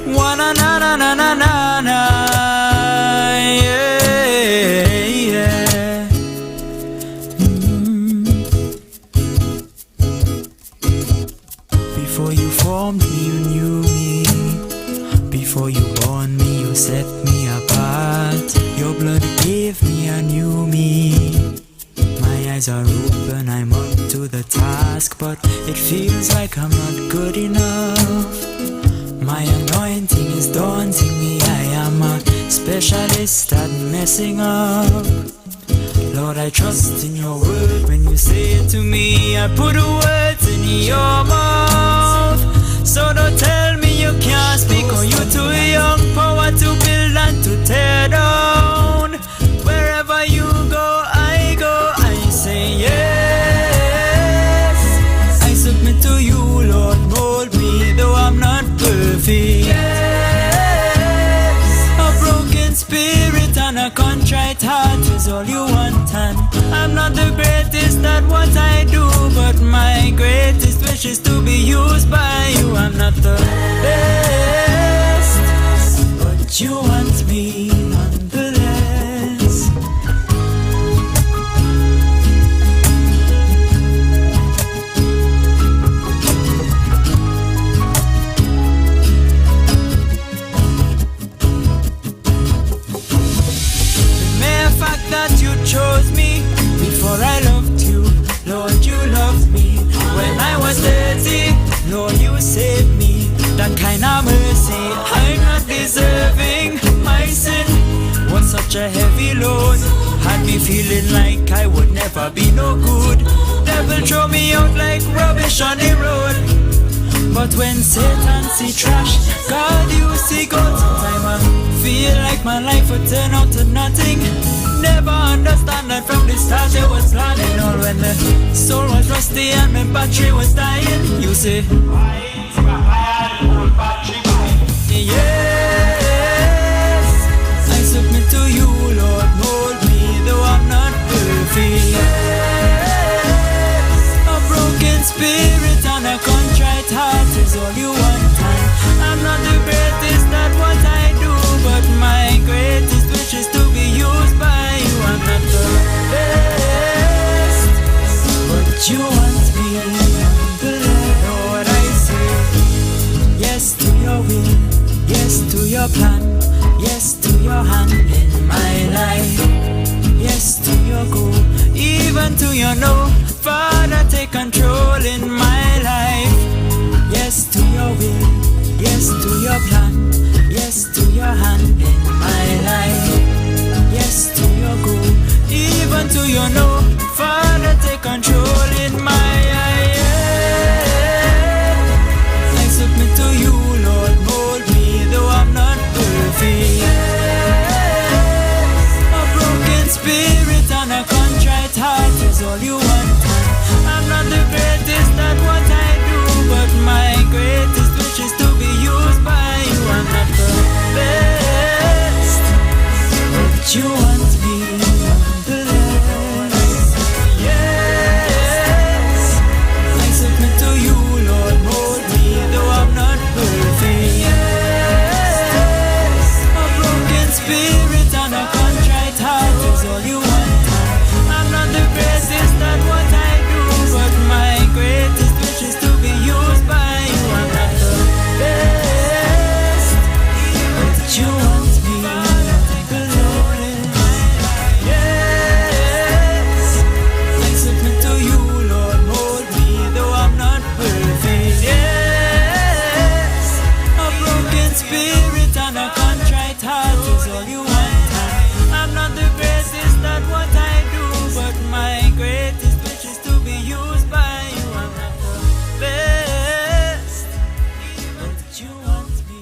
Wanna na na na na na na. Yeah, yeah. Before you formed me, you knew me. Before you born me, you set me apart. Your blood gave me a new me. My eyes are open, I'm up to the task, but it feels like I'm not good enough. My anointing is daunting me. I am a specialist at messing up. Lord, I trust in your word when you say it to me. I put the words in your mouth. So don't tell me you can't speak, or you too young. Power to build and to tear down. Wherever you go, I say yes. I submit to you, Lord, mold me, though I'm not perfect. Yes. A broken spirit and a contrite heart is all you want, and I'm not the greatest at what I do, but my greatest wish is to be used by you. I'm not the best, but you want me nonetheless. The mere fact that you chose me before I loved you, Lord, you loved me. When I was dirty, Lord, you saved me. That kind of mercy I'm not deserving. My sin was such a heavy load, had me feeling like I would never be no good. Devil throw me out like rubbish on the road. But when Satan see trash, God you see good. Sometimes I feel like my life would turn out to nothing. Never understand that from the start it was planning. All when the soul was rusty and my battery was dying. You say, yes, I submit to you, Lord, mold me, though I'm not perfect. Yes, a broken spirit and a contrite heart is all you want, and I'm not the greatest at what I do, but my greatest wish is to be used by you. I'm not the best, but you want me nonetheless. Lord, I say yes to your will, yes to your plan, yes to your hand in my life, yes to your go, even to your no. Father, take control in my life. Yes to your will, yes to your plan, yes to your hand in my life, yes to your go, even to your no. Father, take control in my life. I submit to you, Lord, mold me, though I'm not perfect. A broken spirit and a contrite heart is all you want. I'm not the greatest at what I do, but my greatest wish is to be used by you. I'm not the best, but you want me nonetheless. Yes, I submit to you, Lord, mold me, though I'm not perfect. Yes, a broken spirit and a contrite heart is all you want. I'm not the greatest at what I do, but my greatest wish is to be used by you. I'm not the best, but you want me nonetheless. Yes, I submit to you, Lord, mold me, though I'm not perfect. Yes, a broken spirit and a contrite heart is all you want. I'm not the greatest at what I do, but my greatest wish is to be used by you. I'm not the best, but you want me.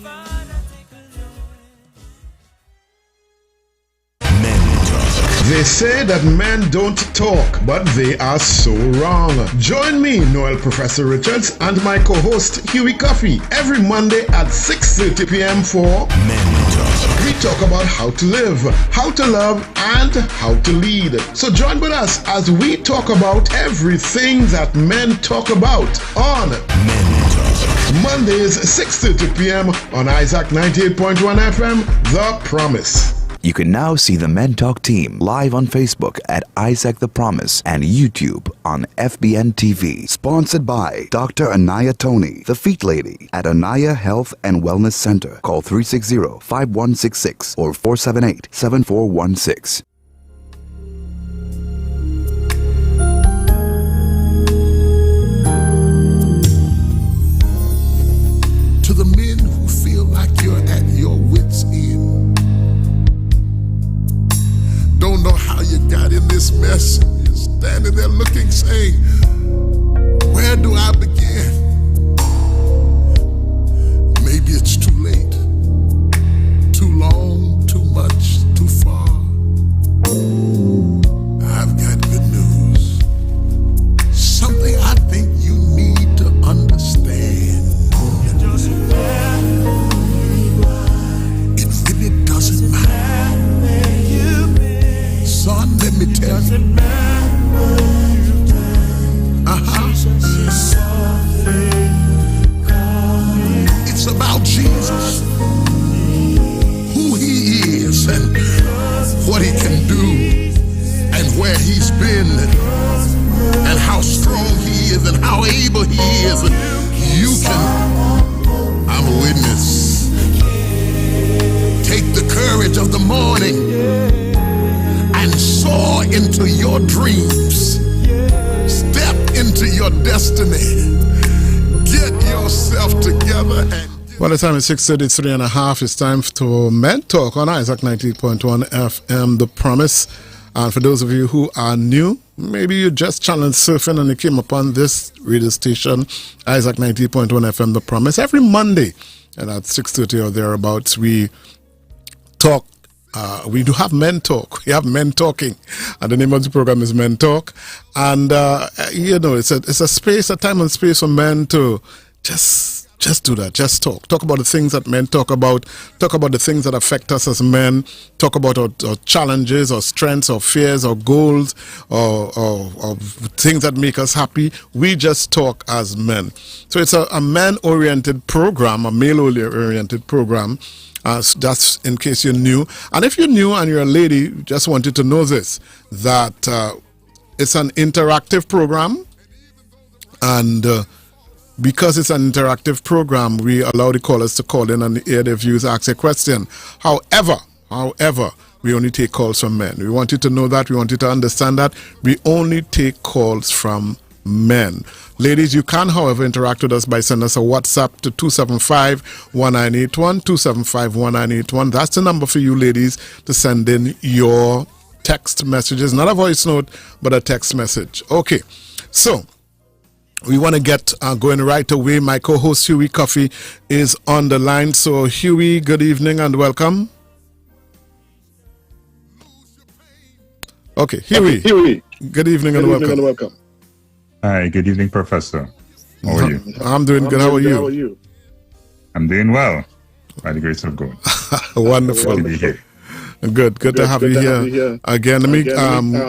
They say that men don't talk, but they are so wrong. Join me, Noel Professor Richards, and my co-host Huey Cuffie every Monday at 6:30 p.m. for Men Talk. We talk about how to live, how to love, and how to lead. So join with us as we talk about everything that men talk about on Men Talk. Mondays 6:30 p.m. on Isaac 98.1 FM, The Promise. You can now see the Men Talk team live on Facebook at Isaac the Promise and YouTube on FBN TV. Sponsored by Dr. Anaya Tony, the Feet Lady at Anaya Health and Wellness Center. Call 360-5166 or 478-7416. To the men who feel like you're at your wit's end, don't know how you got in this mess, you're standing there looking, saying, where do I begin? Maybe it's too late, too long, too much, too far. I've got good news, something I think you need to understand. It really doesn't matter. Son, let me tell you. It's about Jesus, who he is and what he can do and where he's been and how strong he is and how able he is. You can, I'm a witness. Take the courage of the morning and soar into your dreams. Step into your destiny. Get yourself together and... Well, the time is 6:33 and a half. It's time to Men Talk on Isaac 90.1 FM, The Promise. And for those of you who are new, maybe you just challenged surfing and you came upon this radio station, Isaac 90.1 FM, The Promise. Every Monday, and at 6:30 or thereabouts, we talk. We do have Men Talk. We have Men Talking, and the name of the program is Men Talk. And it's a space, a time and space for men to just do that. Just talk about the things that men talk about the things that affect us as men, talk about our challenges or strengths or fears or goals or things that make us happy. We just talk as men. So it's a man-oriented program, a male-oriented program. That's in case you're new. And if you're new and you're a lady, just wanted to know this, that it's an interactive program. And because it's an interactive program, we allow the callers to call in and air their views, ask a question. However, we only take calls from men. We want you to know that. We want you to understand that. We only take calls from men. Ladies, you can, however, interact with us by sending us a WhatsApp to 275-1981, 275-1981. That's the number for you, ladies, to send in your text messages. Not a voice note, but a text message. Okay, so we want to get going right away. My co-host, Huey Cuffie, is on the line. So, Huey, good evening and welcome. Okay, Huey. Good evening and welcome. Hi, good evening, Professor. How are you? I'm doing good. How are you? I'm doing well, by the grace of God. Wonderful. To be here. Good to have you here. Again, let me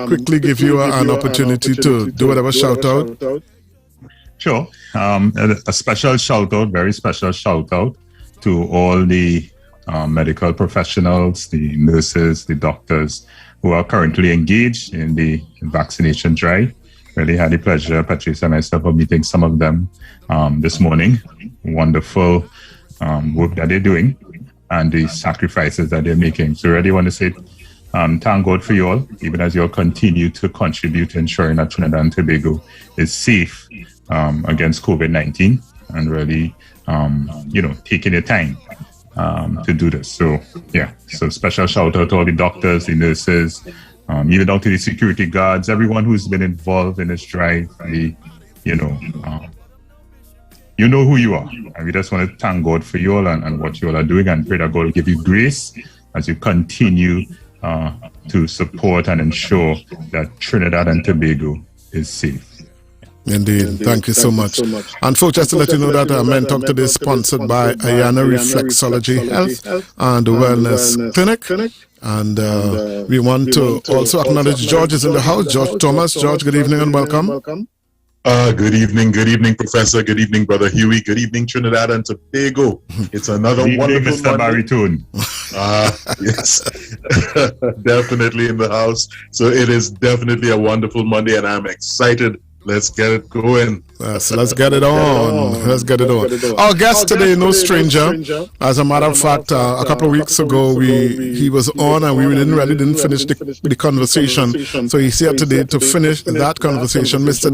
quickly give you an opportunity to do whatever shout out. Sure. A special shout out, very special shout out to all the medical professionals, the nurses, the doctors who are currently engaged in the vaccination drive. Really had the pleasure, Patricia and myself, of meeting some of them this morning. Wonderful work that they're doing and the sacrifices that they're making. So really want to say thank God for you all, even as you all continue to contribute to ensuring that Trinidad and Tobago is safe against COVID-19 and really, taking your time to do this. So special shout out to all the doctors, the nurses, even down to the security guards, everyone who's been involved in this drive. You know who you are. And we just want to thank God for you all and what you all are doing, and pray that God will give you grace as you continue to support and ensure that Trinidad and Tobago is safe. Indeed. Thank you so much. And folks, just to let you know that Men Talk today is sponsored by Ayana Reflexology Health and Wellness Clinic. And we want to also acknowledge George is in the house. George Thomas. George, good evening and welcome. Good evening, Professor. Good evening, Brother Huey. Good evening, Trinidad and Tobago. It's another Good evening, wonderful Mr. Monday. Baritone. Yes, definitely in the house. So it is definitely a wonderful Monday, and I'm excited. Let's get it going. So let's get it on. Let's get it on. Our guest today, no stranger. As a matter of fact, a couple of weeks ago, he was on, and we didn't finish the conversation. So he's here today to finish that conversation. Mr.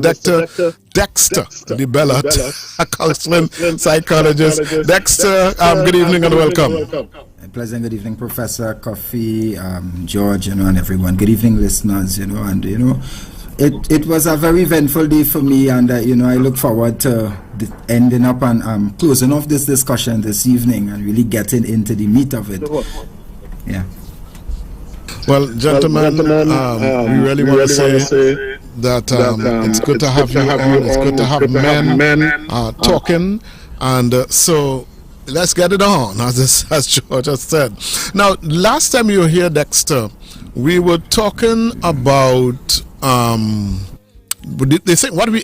Dexter, the Bellotte, a counseling psychologist. Dexter, good evening and welcome. A pleasant good evening, Professor Cuffie, George, and everyone. Good evening, listeners. It was a very eventful day for me, and I look forward to ending up and closing off this discussion this evening and really getting into the meat of it. Yeah. Well, gentlemen, we really want to say that it's good to have you on. It's good to have men talking, and so let's get it on, as George has said. Now, last time you were here, Dexter, we were talking about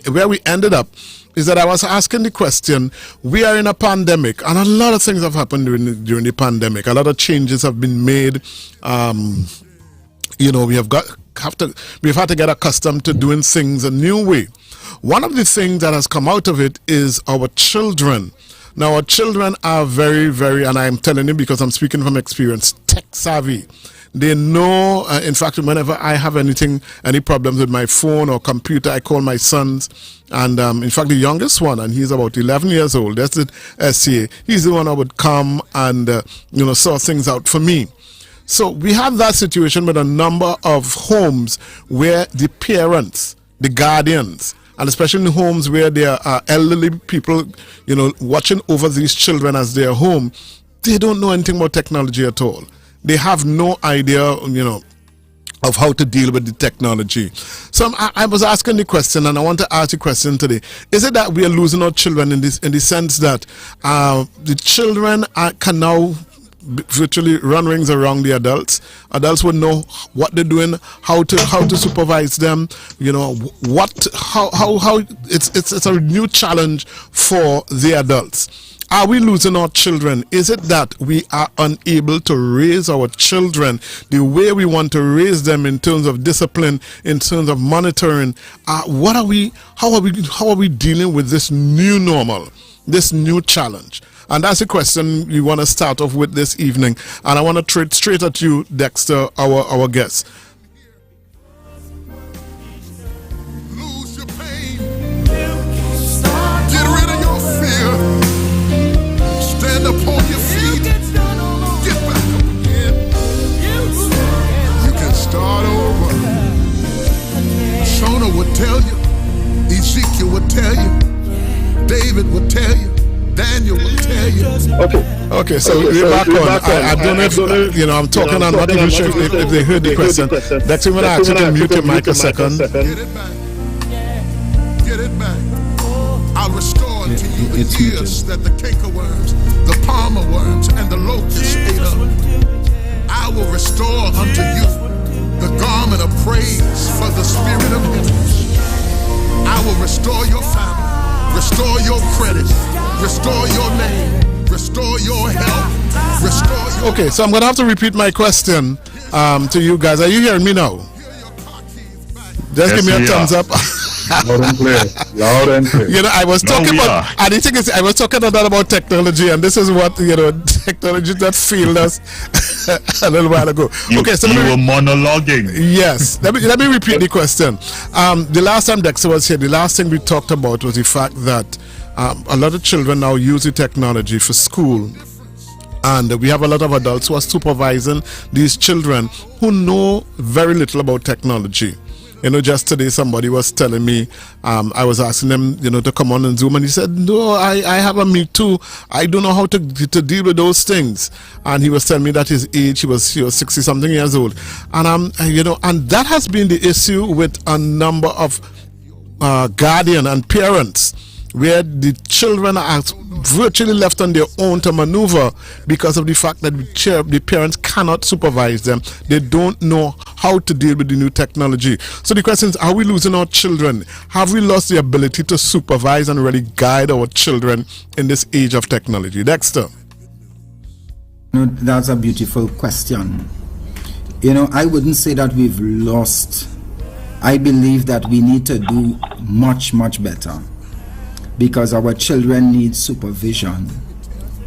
where we ended up is that I was asking the question, we are in a pandemic, and a lot of things have happened during the pandemic. A lot of changes have been made. We've had to get accustomed to doing things a new way. One of the things that has come out of it is our children. Now, our children are very, very, and I'm telling you because I'm speaking from experience, tech savvy. They know, in fact, whenever I have any problems with my phone or computer, I call my sons. And in fact, the youngest one, and he's about 11 years old, that's the SCA. He's the one that would come and, sort things out for me. So we have that situation with a number of homes where the parents, the guardians, and especially in homes where there are elderly people, watching over these children as they're home, they don't know anything about technology at all. They have no idea, of how to deal with the technology. So I was asking the question, and I want to ask the question today. Is it that we are losing our children in the sense that the children can now virtually run rings around the adults? Adults would know what they're doing, how to supervise them, how it's a new challenge for the adults. Are we losing our children? Is it that we are unable to raise our children the way we want to raise them in terms of discipline, in terms of monitoring? How are we dealing with this new normal, this new challenge? And that's the question we want to start off with this evening. And I want to throw it straight at you, Dexter, our guest. Lose your pain. Get rid of your fear. Stand up on your feet. Get back up again. You can start over. Shona would tell you. Ezekiel would tell you. David would tell you. Daniel will tell you. Okay, so we're back on. I don't know if, I'm talking, I'm not even sure if they heard the question. That's when I asked you to mute your mic a second. Get it back. Get it back. I'll restore to you the years that the cankerworms, the palmer worms, and the locusts ate up. I will restore unto you the garment of praise for the spirit of heaven. I will restore your family, restore your credit, restore your name, restore your health, restore your... Okay, so I'm going to have to repeat my question to you guys. Are you hearing me now? Just give me a thumbs up. Loud and clear. Loud and clear. I was talking I was talking a lot about technology, and this is what, technology that failed us a little while ago. You were monologuing. Yes. Let me repeat the question. The last time Dexter was here, the last thing we talked about was the fact that a lot of children now use the technology for school. And we have a lot of adults who are supervising these children who know very little about technology. Just today somebody was telling me, I was asking them, to come on Zoom, and he said, no, I have a Me Too. I don't know how to deal with those things. And he was telling me that his age, he was 60-something years old. And, and that has been the issue with a number of guardian and parents, where the children are virtually left on their own to maneuver because of the fact that the parents cannot supervise them. They don't know how to deal with the new technology. So the question is, are we losing our children? Have we lost the ability to supervise and really guide our children in this age of technology? Dexter? No, that's a beautiful question. I wouldn't say that we've lost. I believe that we need to do much, much better, because our children need supervision.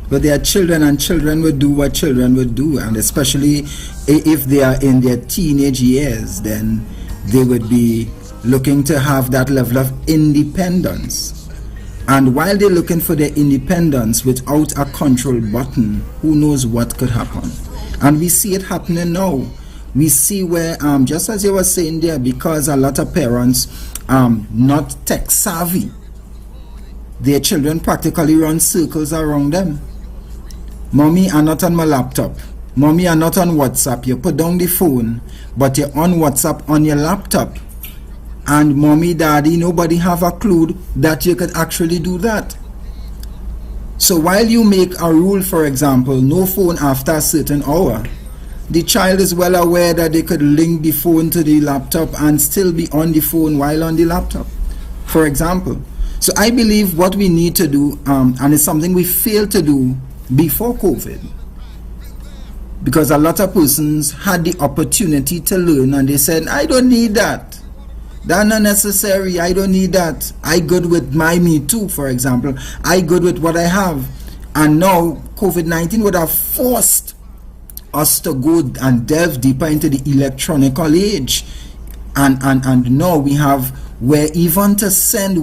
But they are children, and children would do what children would do, and especially if they are in their teenage years, then they would be looking to have that level of independence. And while they're looking for their independence without a control button, who knows what could happen. And we see it happening now. We see where, just as you were saying there, because a lot of parents not tech savvy, their children practically run circles around them. Mommy, I'm not on my laptop. Mommy, I'm not on WhatsApp. You put down the phone, but you're on WhatsApp on your laptop. And mommy, daddy, nobody have a clue that you could actually do that. So while you make a rule, for example, no phone after a certain hour, the child is well aware that they could link the phone to the laptop and still be on the phone while on the laptop, for example. So I believe what we need to do, and it's something we failed to do before COVID, because a lot of persons had the opportunity to learn and they said, I don't need that. That's not necessary. I don't need that. I good with my Me Too, for example. I good with what I have. And now COVID-19 would have forced us to go and delve deeper into the electronical age. And now we have where even to send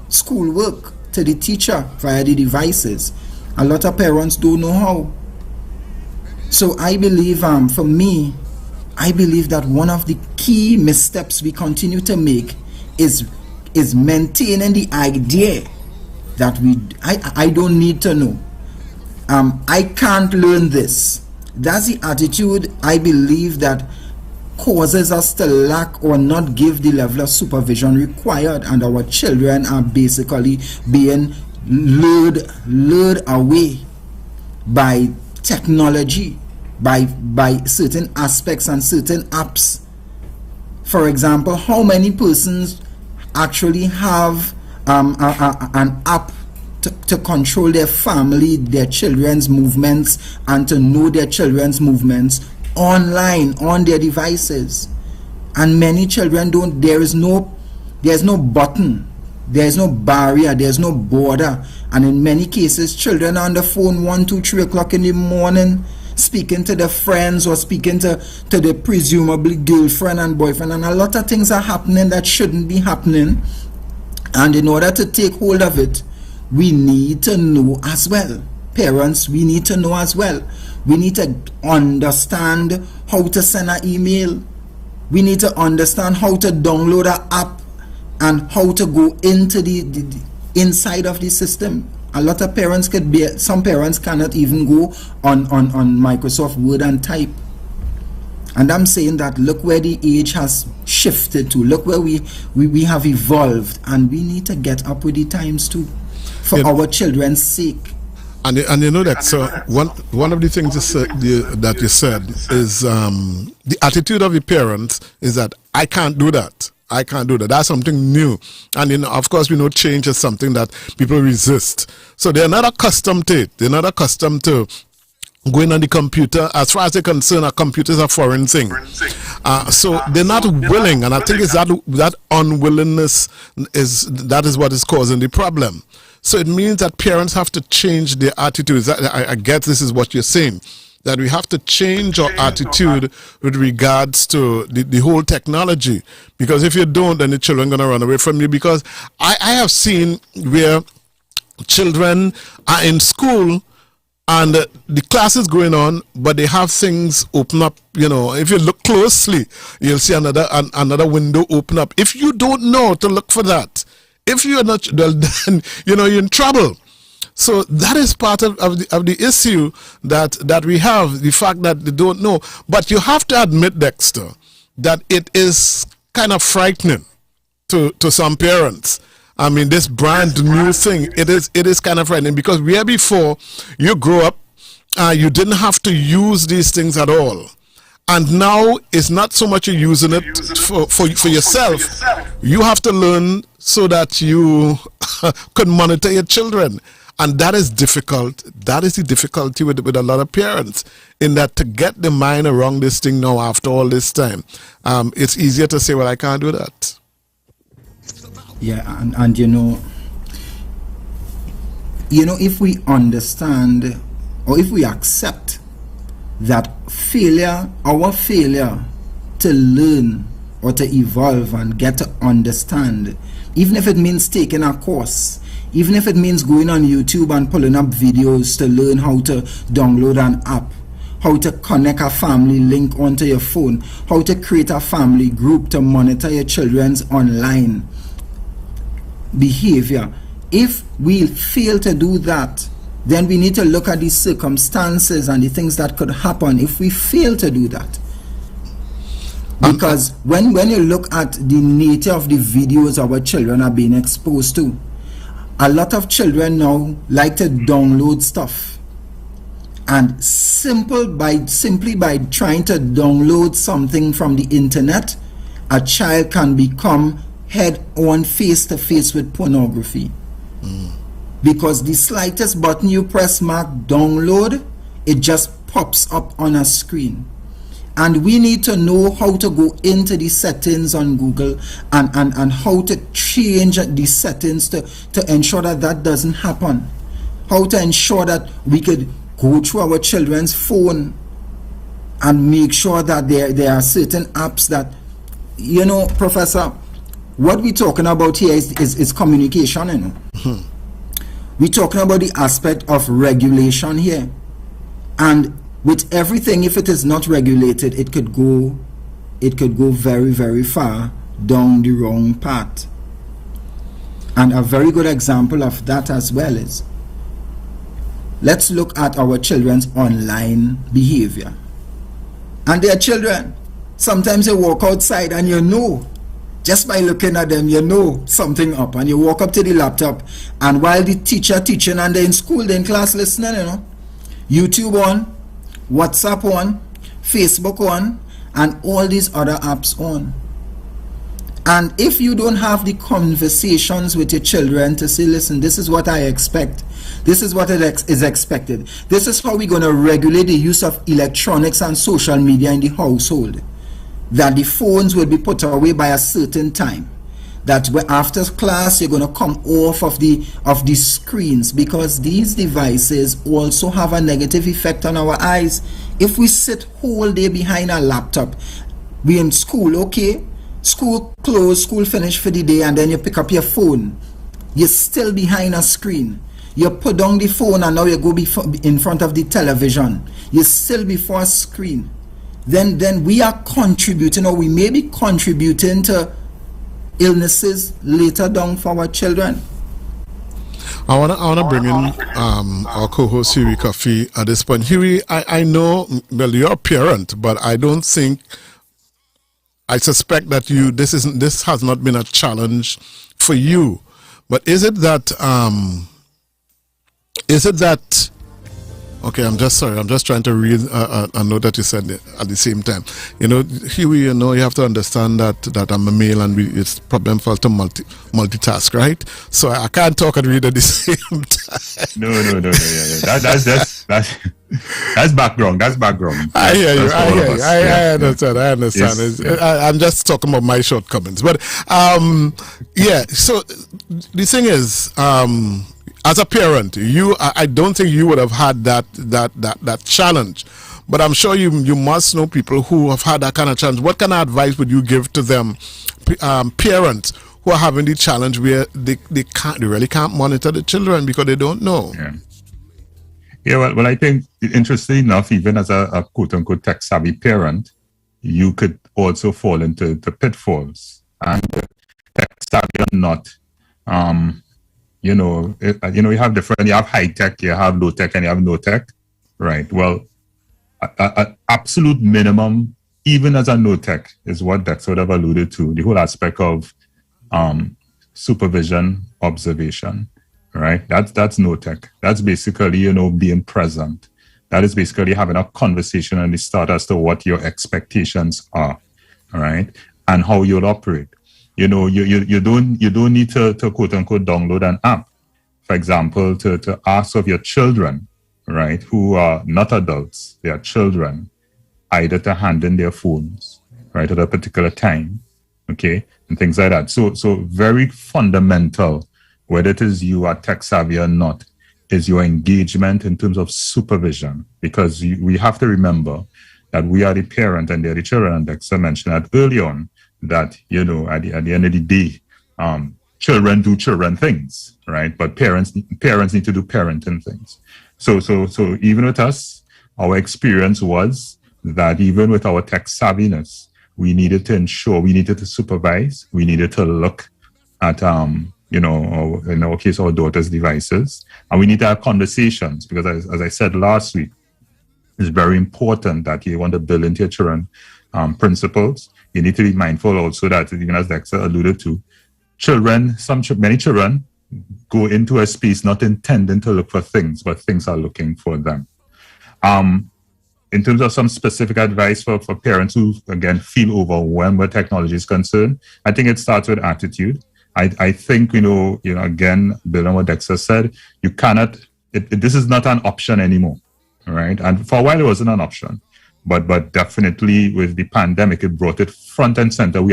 school work to the teacher via the devices, a lot of parents don't know how. So I believe, for me, I believe that one of the key missteps we continue to make is maintaining the idea that I don't need to know. I can't learn this. That's the attitude I believe that causes us to lack or not give the level of supervision required, and our children are basically being lured away by technology, by certain aspects and certain apps. For example, how many persons actually have an app to control their family, their children's movements, and to know their children's movements online on their devices? And many children don't. There's no button, there's no barrier, there's no border, and in many cases children are on the phone 1, 2, 3 o'clock in the morning, speaking to their friends or speaking to their presumably girlfriend and boyfriend, and a lot of things are happening that shouldn't be happening. And in order to take hold of it, we need to know as well. Parents, we need to know as well. We need to understand how to send an email. We need to understand how to download an app and how to go into the inside of the system. A lot of parents some parents cannot even go on Microsoft Word and type. And I'm saying that look where the age has shifted to. Look where we have evolved, and we need to get up with the times too, for our children's sake. And you know that, so one of the things that you said is the attitude of the parents is that I can't do that. I can't do that. That's something new. And of course, we know change is something that people resist. So they're not accustomed to it. They're not accustomed to going on the computer. As far as they're concerned, a computer is a foreign thing. So they're not willing. And I think it's that unwillingness is what is causing the problem. So it means that parents have to change their attitudes. I guess this is what you're saying, that we have to change our attitude with regards to the whole technology. Because if you don't, then the children are going to run away from you. Because I have seen where children are in school and the class is going on, but they have things open up. If you look closely, you'll see another window open up. If you don't know to look for that, if you're not, then you're in trouble. So that is part of the issue that we have, the fact that they don't know. But you have to admit, Dexter, that it is kind of frightening to some parents. I mean, this brand new thing, it is kind of frightening, because where before you grow up, you didn't have to use these things at all. And now it's not so much you're using it for yourself. You have to learn so that you could monitor your children. And that is difficult. That is the difficulty with a lot of parents, in that to get the mind around this thing now after all this time, it's easier to say, well, I can't do that. Yeah, and you know, if we understand, or if we accept that our failure to learn or to evolve and get to understand, even if it means taking a course, even if it means going on YouTube and pulling up videos to learn how to download an app, how to connect a family link onto your phone, how to create a family group to monitor your children's online behavior. If we fail to do that, then we need to look at the circumstances and the things that could happen if we fail to do that. Because when you look at the nature of the videos our children are being exposed to, a lot of children now like to download stuff. And simply by trying to download something from the internet, a child can become head-on, face-to-face with pornography. Because the slightest button you press marked download, it just pops up on a screen. And we need to know how to go into the settings on Google and how to change the settings to ensure that doesn't happen. How to ensure that we could go through our children's phone and make sure that there are certain apps that, Professor, what we're talking about here is communication, We're talking about the aspect of regulation here. And with everything, if it is not regulated, it could go very, very far down the wrong path. And a very good example of that as well is, let's look at our children's online behavior. And their children, sometimes they walk outside and just by looking at them, something up. And you walk up to the laptop, and while the teacher teaching and they're in school, they're in class listening, YouTube on, WhatsApp on, Facebook on, and all these other apps on. And if you don't have the conversations with your children to say, listen, this is what I expect, this is what is expected, this is how we're going to regulate the use of electronics and social media in the household, that the phones will be put away by a certain time, that after class you're going to come off of the screens, because these devices also have a negative effect on our eyes. If we sit whole day behind a laptop, we in school, okay, school closed, school finished for the day, and then you pick up your phone, you're still behind a screen. You put down the phone and now you go in front of the television, you're still before a screen. Then we are contributing, or we may be contributing to illnesses later down for our children. I wanna bring in our co-host Huey Cuffie at this point. Huey, I know, well, you're a parent, but I suspect that this has not been a challenge for you. But is it that okay, I'm just trying to read a note that you said at the same time. Huey, you have to understand that I'm a male and it's problem for to multitask, right? So I can't talk and read at the same time. No. Yeah. That's background. That's background. I hear you. I understand. Yes. I'm just talking about my shortcomings. But yeah. So the thing is, as a parent, I don't think you would have had that challenge, but I'm sure you must know people who have had that kind of challenge. What kind of advice would you give to them, parents who are having the challenge where they really can't monitor the children because they don't know? Yeah. Well, I think interestingly enough, even as a quote unquote tech savvy parent, you could also fall into the pitfalls. And tech savvy or not, you have different, you have high tech, you have low tech, and you have no tech, right? Well, an absolute minimum, even as a no tech, is what Dexter would have alluded to, the whole aspect of supervision, observation, right? That's no tech. That's basically, being present. That is basically having a conversation on the start as to what your expectations are, all right, and how you'll operate. You know, you don't need to quote unquote download an app, for example, to ask of your children, right, who are not adults, they are children, either to hand in their phones, right, at a particular time, okay, and things like that. So very fundamental, whether it is you are tech savvy or not, is your engagement in terms of supervision, because we have to remember that we are the parent and they're the children, and Dexter mentioned that early on, that, you know, at the end of the day, children do children things, right? But parents need to do parenting things. So even with us, our experience was that even with our tech savviness, we needed to ensure, we needed to supervise, we needed to look at, you know, in our case, our daughter's devices, and we need to have conversations, because as I said last week, it's very important that you want to build into your children principles. You need to be mindful also that, even as Dexter alluded to, many children go into a space not intending to look for things, but things are looking for them. In terms of some specific advice for parents who, again, feel overwhelmed where technology is concerned, I think it starts with attitude. I think, you know, again, building on what Dexter said, you cannot, this is not an option anymore, right? And for a while, it wasn't an option. But definitely with the pandemic, it brought it front and center. We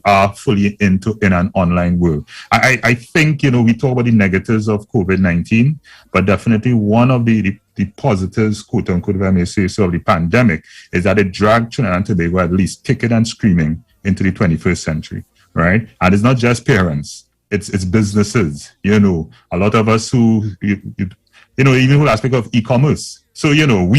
are fully in an online world. I think, you know, we talk about the negatives of COVID-19, but definitely one of the positives, quote unquote, if I may say so, of the pandemic is that it dragged Trinidad and Tobago at least kicking and screaming into the 21st century, right? And it's not just parents, it's businesses. You know, a lot of us who, you know, even the whole aspect of e-commerce. So, you know,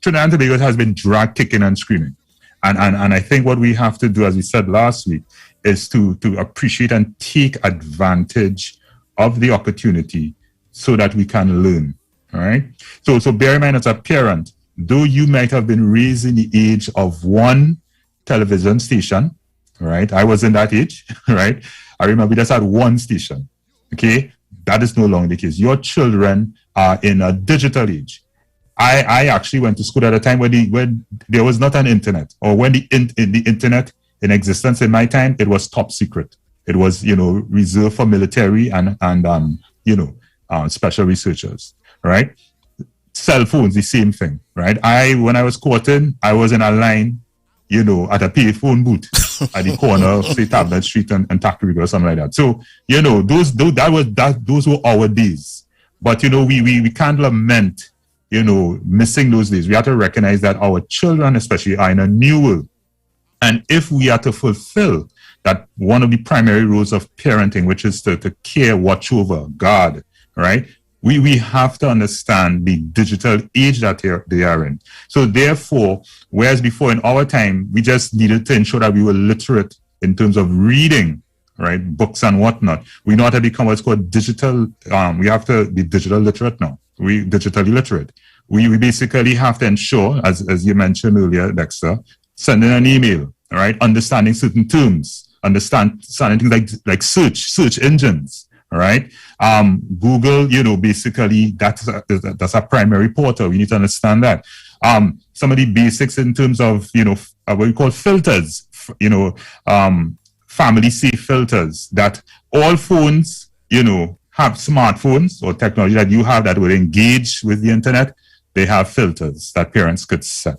Trinidad and Tobago has been dragged kicking and screaming. And I think what we have to do, as we said last week, is to appreciate and take advantage of the opportunity so that we can learn, all right? So bear in mind, as a parent, though you might have been raised in the age of one television station, right? I was in that age, right? I remember we just had one station, okay? That is no longer the case. Your children are in a digital age. I actually went to school at a time when there was not an internet, or when the internet in existence in my time, it was top secret. It was, you know, reserved for military and you know, special researchers, right? Cell phones, the same thing, right? When I was courting, I was in a line, you know, at a payphone booth at the corner of, say, Tablet Street and Takariga or something like that. So, you know, those were our days. But, you know, we can't lament, you know, missing those days. We have to recognize that our children, especially, are in a new world. And if we are to fulfill that one of the primary roles of parenting, which is to care, watch over, guard, right? We have to understand the digital age that they are in. So therefore, whereas before in our time, we just needed to ensure that we were literate in terms of reading, right, books and whatnot. We know how to become what's called digital. We have to be digital literate now. We digitally literate. We basically have to ensure, as you mentioned earlier, Dexter, sending an email, all right, understanding certain terms, understanding things like search engines, all right. Google, you know, basically that's a primary portal. We need to understand that. Some of the basics in terms of, you know, what we call filters, you know, family safe filters, that all phones, you know, have smartphones or technology that you have that will engage with the internet. They have filters that parents could set.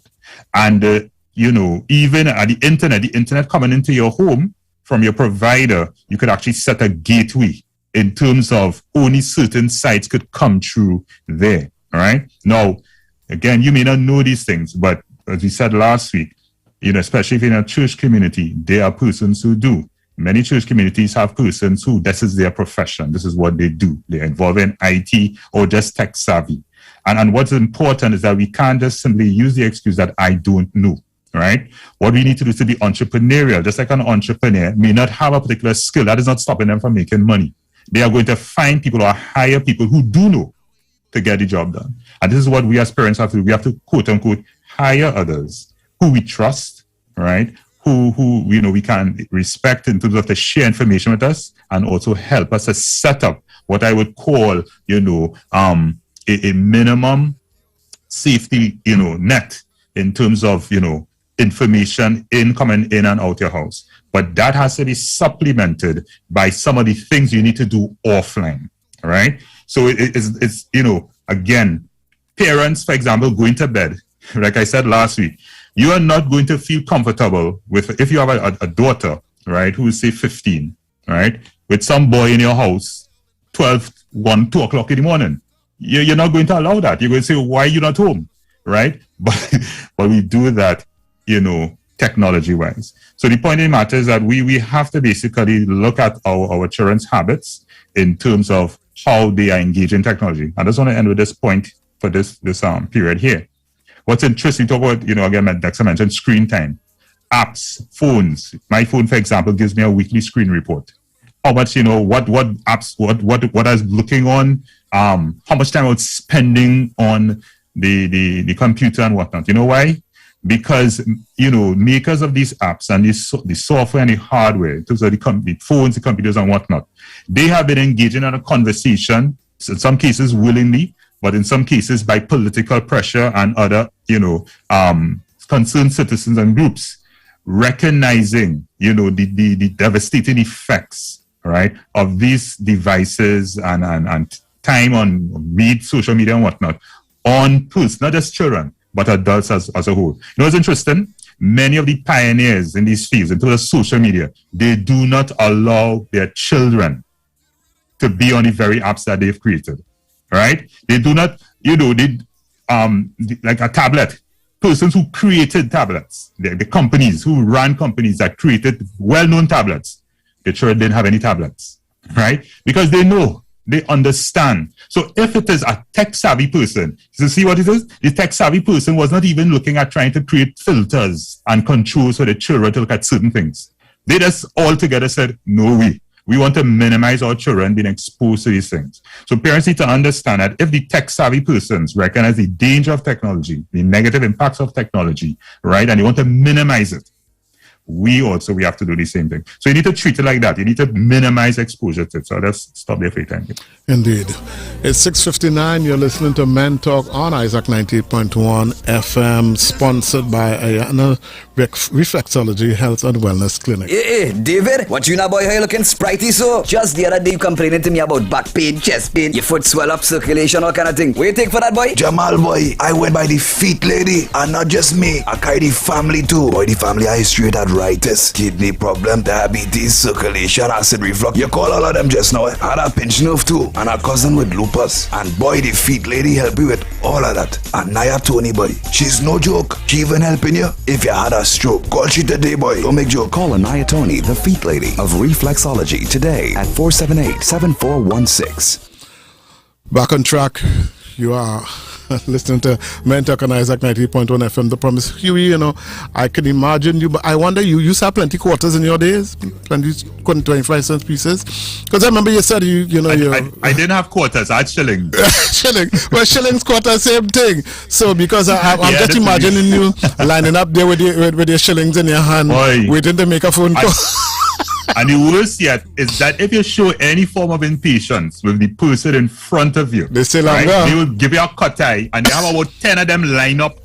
And, you know, even at the internet coming into your home from your provider, you could actually set a gateway in terms of only certain sites could come through there. All right. Now, again, you may not know these things, but as we said last week, you know, especially if you're in a church community, there are persons who do. Many church communities have persons who this is their profession. This is what they do. They're involved in IT or just tech savvy. And what's important is that we can't just simply use the excuse that I don't know, right? What we need to do is to be entrepreneurial. Just like an entrepreneur may not have a particular skill, that is not stopping them from making money. They are going to find people or hire people who do know to get the job done. And this is what we as parents have to do. We have to, quote unquote, hire others who we trust, right? Who you know, we can respect in terms of to share information with us and also help us to set up what I would call, you know, a minimum safety, net in terms of, information coming in and out your house. But that has to be supplemented by some of the things you need to do offline, right? So it's again, parents, for example, going to bed, like I said last week, you are not going to feel comfortable if you have a daughter, right, who is say 15, right, with some boy in your house, 12, 1, 2 o'clock in the morning. You're not going to allow that. You're going to say, why are you not home, right? But we do that, technology-wise. So the point of the matter is that we have to basically look at our children's habits in terms of how they are engaged in technology. I just want to end with this point for this period here. What's interesting to talk about, again, Dexter mentioned screen time, apps, phones. My phone, for example, gives me a weekly screen report. How much, what apps, what I was looking on, how much time I was spending on the computer and whatnot. You know why? Because, makers of these apps and the software and the hardware, in terms of the phones, the computers and whatnot, they have been engaging in a conversation, in some cases willingly, but in some cases by political pressure and other, concerned citizens and groups, recognizing, the devastating effects, right, of these devices and time on social media and whatnot on not just children, but adults as a whole. What's interesting? Many of the pioneers in these fields, in terms of social media, they do not allow their children to be on the very apps that they've created. Right? They do not, like a tablet. Persons who created tablets, the companies who ran companies that created well-known tablets, the children didn't have any tablets, right? Because they understand. So if it is a tech-savvy person, you see what it is? The tech-savvy person was not even looking at trying to create filters and controls for the children to look at certain things. They just all together said, no way. We want to minimize our children being exposed to these things. So parents need to understand that if the tech-savvy persons recognize the danger of technology, the negative impacts of technology, right, and they want to minimize it, we have to do the same thing. So you need to treat it like that. You need to minimize exposure to it. So let's stop there for your time. Indeed. It's 6:59. You're listening to Men Talk on Isaac 98.1 FM, sponsored by Ayana Reflexology Health and Wellness Clinic. Hey, David, what you now, boy? How you looking sprightly so? Just the other day you complaining to me about back pain, chest pain, your foot swell up, circulation, all kind of thing. What you take for that, boy? Jamal, boy, I went by the feet lady, and not just me. I carry the family too. Boy, the family I history that arthritis, kidney problem, diabetes, circulation, acid reflux. You call all of them just now. I had a pinched nerve too, and a cousin with lupus. And boy, the feet lady help you with all of that. And Naya Tony, boy, she's no joke. She even helping you if you had a stroke. Call she today, boy. Don't make joke. Call Anaya Tony, the feet lady of Reflexology, today at 478-7416. Back on track. You are listening to Men Talk on Isaac 90.1 FM. The Promise. Huey, you know, I can imagine you, but I wonder, you used to have plenty quarters in your days? Plenty 25 cents pieces? Because I remember you said I didn't have quarters, I had shillings. Shilling. Well, shillings, quarters, same thing. So because I'm just imagining you lining up there with your shillings in your hand, waiting to make a phone call. And the worst yet is that if you show any form of impatience with the person in front of you, they say they will give you a cut eye, and they have about 10 of them line up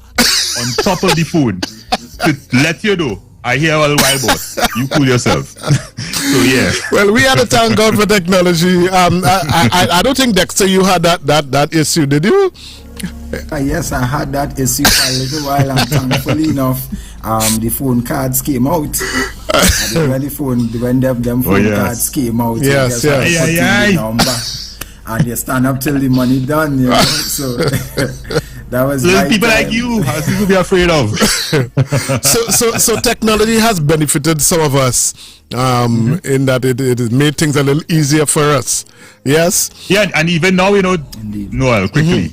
on top of the phone to let you know, I hear all while, boss. You cool yourself. So yeah. Well, we had to thank God for technology. I don't think, Dexter, you had that issue, did you? Yes, I had that issue for a little while, and thankfully enough, the phone cards came out. When them phone cards came out, yes. The number, and you stand up till the money done. You know? So that was people like you. As people be afraid of. So technology has benefited some of us. In that it made things a little easier for us. Yes. Yeah, and even now, Indeed. Noel, quickly.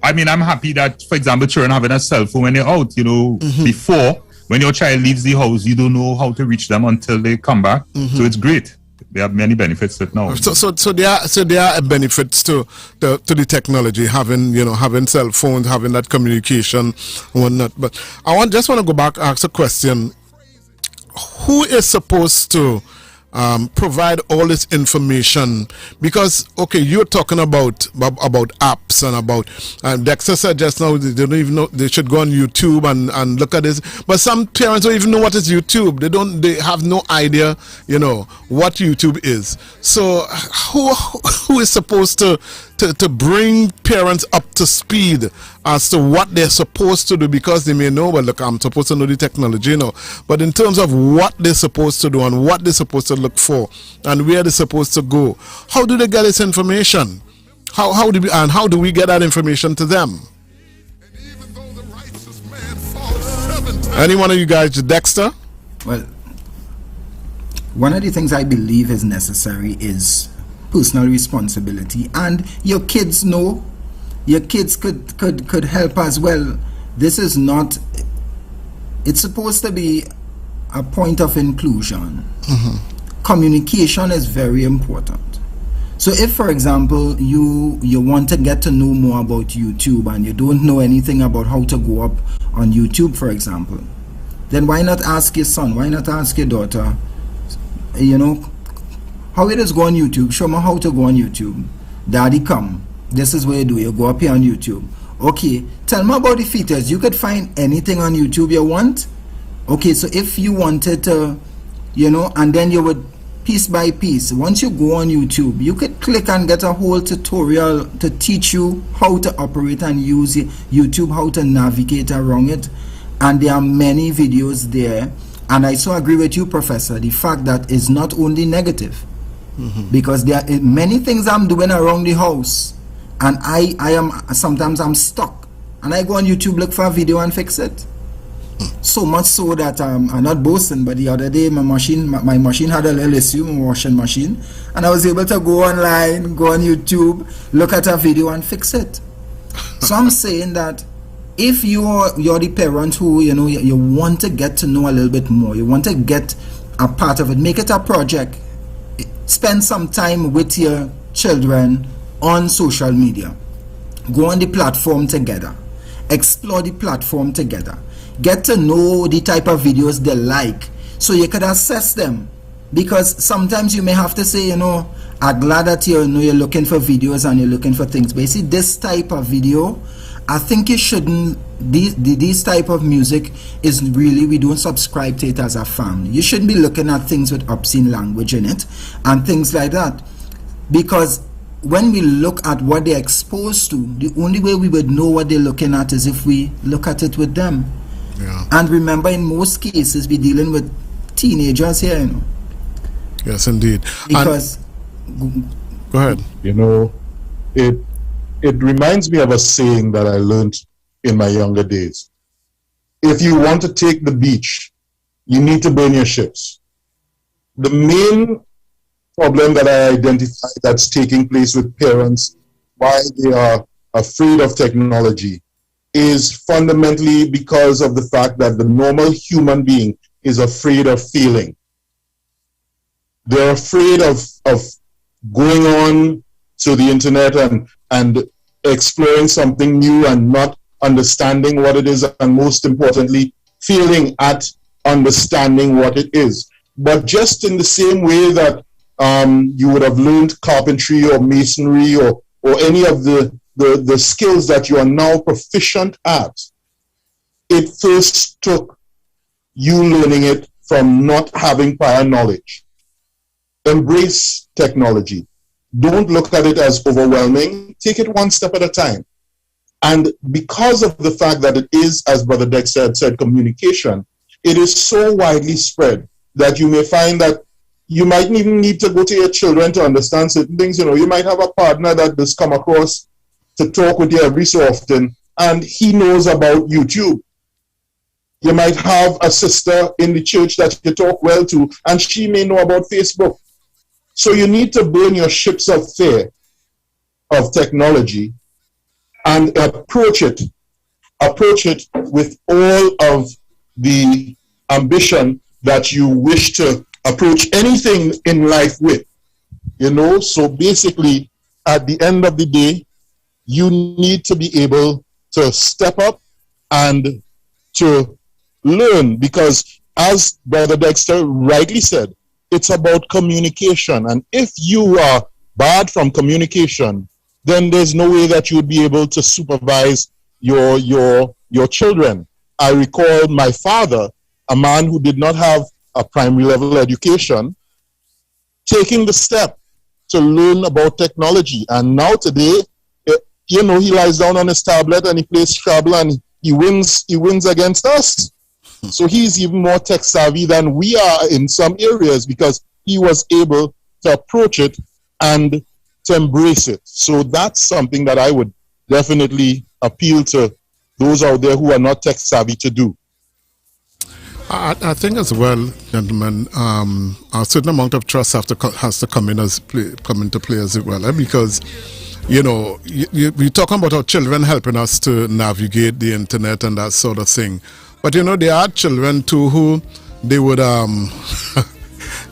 I mean, I'm happy that, for example, children having a cell phone when they're out. Before, when your child leaves the house, you don't know how to reach them until they come back. So it's great. There are many benefits to it now. So there are benefits to the technology, having cell phones, having that communication and whatnot. But I just want to go back and ask a question. Who is supposed to provide all this information? Because okay, you're talking about apps and about Dexter said just now they don't even know they should go on YouTube and look at this, but some parents don't even know what is YouTube. They have no idea, what YouTube is. So who is supposed to bring parents up to speed as to what they're supposed to do? Because they may know, well, look, I'm supposed to know the technology, but in terms of what they're supposed to do and what they're supposed to look for and where they're supposed to go, how do they get this information? How do we get that information to them? Any one of you guys, Dexter? Well, one of the things I believe is necessary is personal responsibility, and your kids know. Your kids could help as well. This is not, it's supposed to be a point of inclusion. Communication is very important. So if, for example, you want to get to know more about YouTube and you don't know anything about how to go up on YouTube, for example, then why not ask your son, why not ask your daughter, how it is go on YouTube, show me how to go on YouTube. Daddy, come, this is what you do, you go up here on YouTube. Okay, tell me about the features. You could find anything on YouTube you want. Okay, so if you wanted to, and then you would, piece by piece, once you go on YouTube, you could click and get a whole tutorial to teach you how to operate and use YouTube, how to navigate around it. And there are many videos there. And I so agree with you, Professor, the fact that it's not only negative. Because there are many things I'm doing around the house, and sometimes I'm stuck, and I go on YouTube, look for a video and fix it. So much so that I'm not boasting, but the other day my machine had a little issue, my washing machine, and I was able to go online, go on YouTube, look at a video and fix it. So I'm saying that if you're the parent who you want to get to know a little bit more, you want to get a part of it, make it a project. Spend some time with your children on social media. Go on the platform together. Explore the platform together. Get to know the type of videos they like so you could assess them. Because sometimes you may have to say, I'm glad that you're looking for videos and you're looking for things. But you see, this type of video, I think you shouldn't, this type of music is really, we don't subscribe to it as a family. You shouldn't be looking at things with obscene language in it and things like that. Because when we look at what they're exposed to, the only way we would know what they're looking at is if we look at it with them. Yeah. And remember, in most cases, we're dealing with teenagers here, Yes, indeed. Because... Go ahead. It reminds me of a saying that I learned in my younger days. If you want to take the beach, you need to burn your ships. The main problem that I identify that's taking place with parents, why they are afraid of technology, is fundamentally because of the fact that the normal human being is afraid of failing. They're afraid of going on to the internet and exploring something new and not understanding what it is, and most importantly, failing at understanding what it is. But just in the same way that you would have learned carpentry or masonry or any of the skills that you are now proficient at, it first took you learning it from not having prior knowledge. Embrace technology. Don't look at it as overwhelming. Take it one step at a time. And because of the fact that it is, as Brother Dexter had said, communication, it is so widely spread that you may find that you might even need to go to your children to understand certain things. You might have a partner that does come across to talk with you every so often, and he knows about YouTube. You might have a sister in the church that you talk well to, and she may know about Facebook. So you need to burn your ships of fear of technology and approach it with all of the ambition that you wish to approach anything in life with. So basically, at the end of the day, you need to be able to step up and to learn, because as Brother Dexter rightly said, It's about communication. And if you are barred from communication, then there's no way that you would be able to supervise your children. I recall my father, a man who did not have a primary level education, taking the step to learn about technology. And now today, he lies down on his tablet and he plays Scrabble and he wins against us. So he's even more tech savvy than we are in some areas because he was able to approach it and to embrace it. So that's something that I would definitely appeal to those out there who are not tech savvy to do. I think as well, gentlemen, a certain amount of trust has to come into play as well, because we're talking about our children helping us to navigate the internet and that sort of thing. But there are children too who they would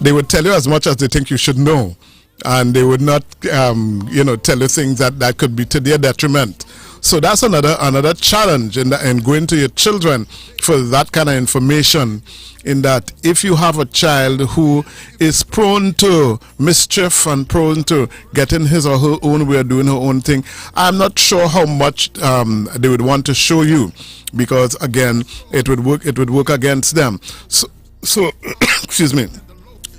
they would tell you as much as they think you should know, and they would not tell you things that could be to their detriment. So that's another challenge in going to your children for that kind of information, in that if you have a child who is prone to mischief and prone to getting his or her own way of doing her own thing, I'm not sure how much they would want to show you, because again, it would work against them. So excuse me.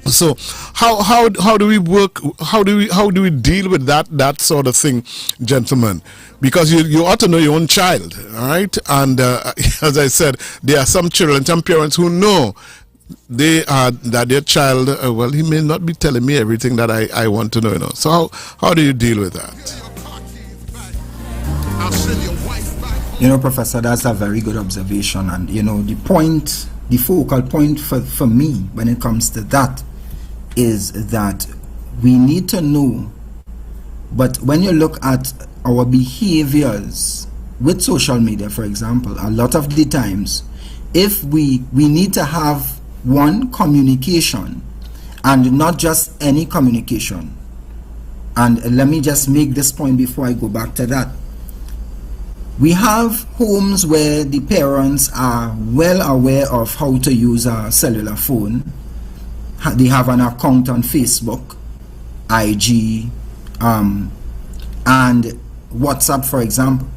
So how do we work? How do we deal with that sort of thing, gentlemen? Because you ought to know your own child, all right? And as I said, there are some children, some parents who know that their child. Well, he may not be telling me everything that I want to know. So how do you deal with that? Professor, that's a very good observation, and the focal point for me when it comes to that is that we need to know. But when you look at our behaviors with social media, for example, a lot of the times, if we need to have one communication, and not just any communication. And let me just make this point before I go back to that. We have homes where the parents are well aware of how to use a cellular phone. They have an account on Facebook, IG, and WhatsApp, for example.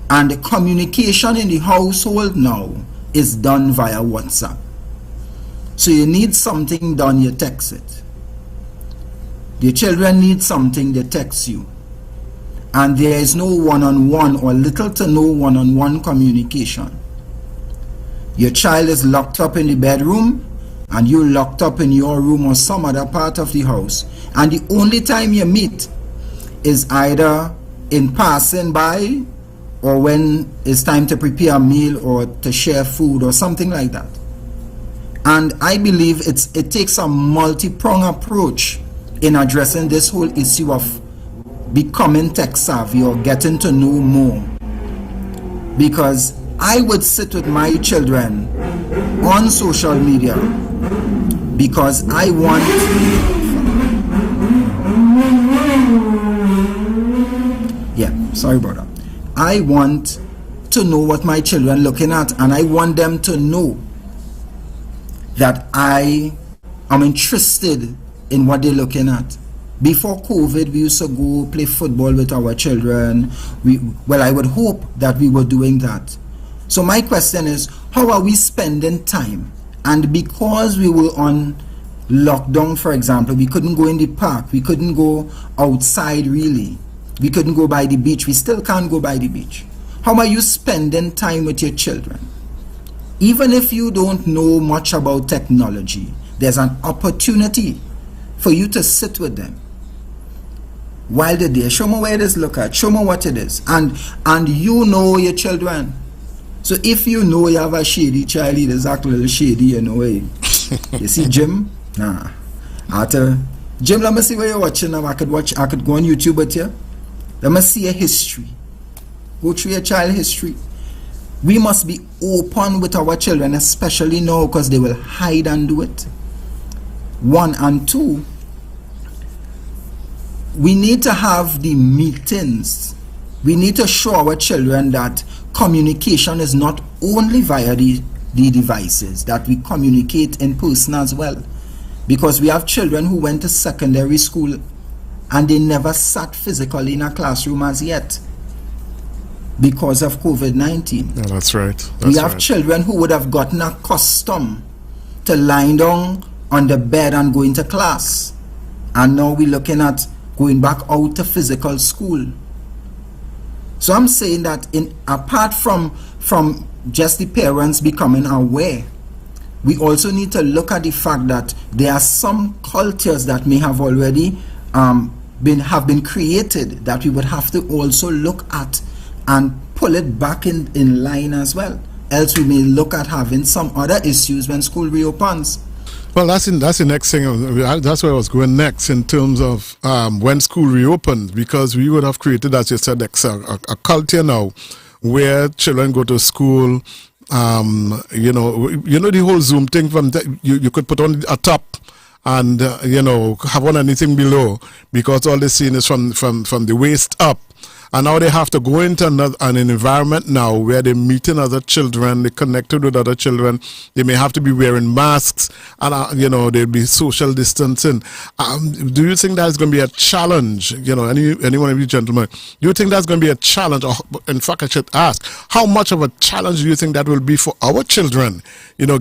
And the communication in the household now is done via WhatsApp. So you need something done, you text it. The children need something, they text you. And there is no one-on-one or little to no one-on-one communication. Your child is locked up in the bedroom, and you're locked up in your room or some other part of the house, and the only time you meet is either in passing by or when it's time to prepare a meal or to share food or something like that. And I believe it takes a multi-pronged approach in addressing this whole issue of becoming tech savvy or getting to know more. Because I would sit with my children on social media because I want sorry about that. I want to know what my children are looking at, and I want them to know that I am interested in what they're looking at. Before COVID, we used to go play football with our children. I would hope that we were doing that. So my question is, how are we spending time? And because we were on lockdown, for example, we couldn't go in the park, we couldn't go outside really, we couldn't go by the beach, we still can't go by the beach. How are you spending time with your children? Even if you don't know much about technology, there's an opportunity for you to sit with them while they're there. Show me where it is, look at, show me what it is. And you know your children. So if you know you have a shady child, it is act a little shady, You see Jim? Nah. After Jim, let me see where you're watching now. I could go on YouTube with you. Let me see a history. Go through your child history. We must be open with our children, especially now, because they will hide and do it. 1 and 2, we need to have the meetings. We need to show our children that communication is not only via the devices, that we communicate in person as well. because we have children who went to secondary school and they never sat physically in a classroom as yet because of COVID-19. Yeah, that's right. We have children who would have gotten accustomed to lying down on the bed and going to class, and now we're looking at going back out to physical school. So I'm saying that apart from just the parents becoming aware, we also need to look at the fact that there are some cultures that may have already been created that we would have to also look at and pull it back in line as well. Else we may look at having some other issues when school reopens. Well, that's the next thing. That's where I was going next in terms of when school reopens, because we would have created, as you said, a culture now where children go to school. You know the whole Zoom thing. You could put on a top and have on anything below, because all they're seeing is from the waist up. And now they have to go into an environment now where they're meeting other children, they're connected with other children. They may have to be wearing masks, and there'll be social distancing. Do you think that's going to be a challenge? Any one of you gentlemen, do you think that's going to be a challenge? Or, in fact, I should ask, how much of a challenge do you think that will be for our children?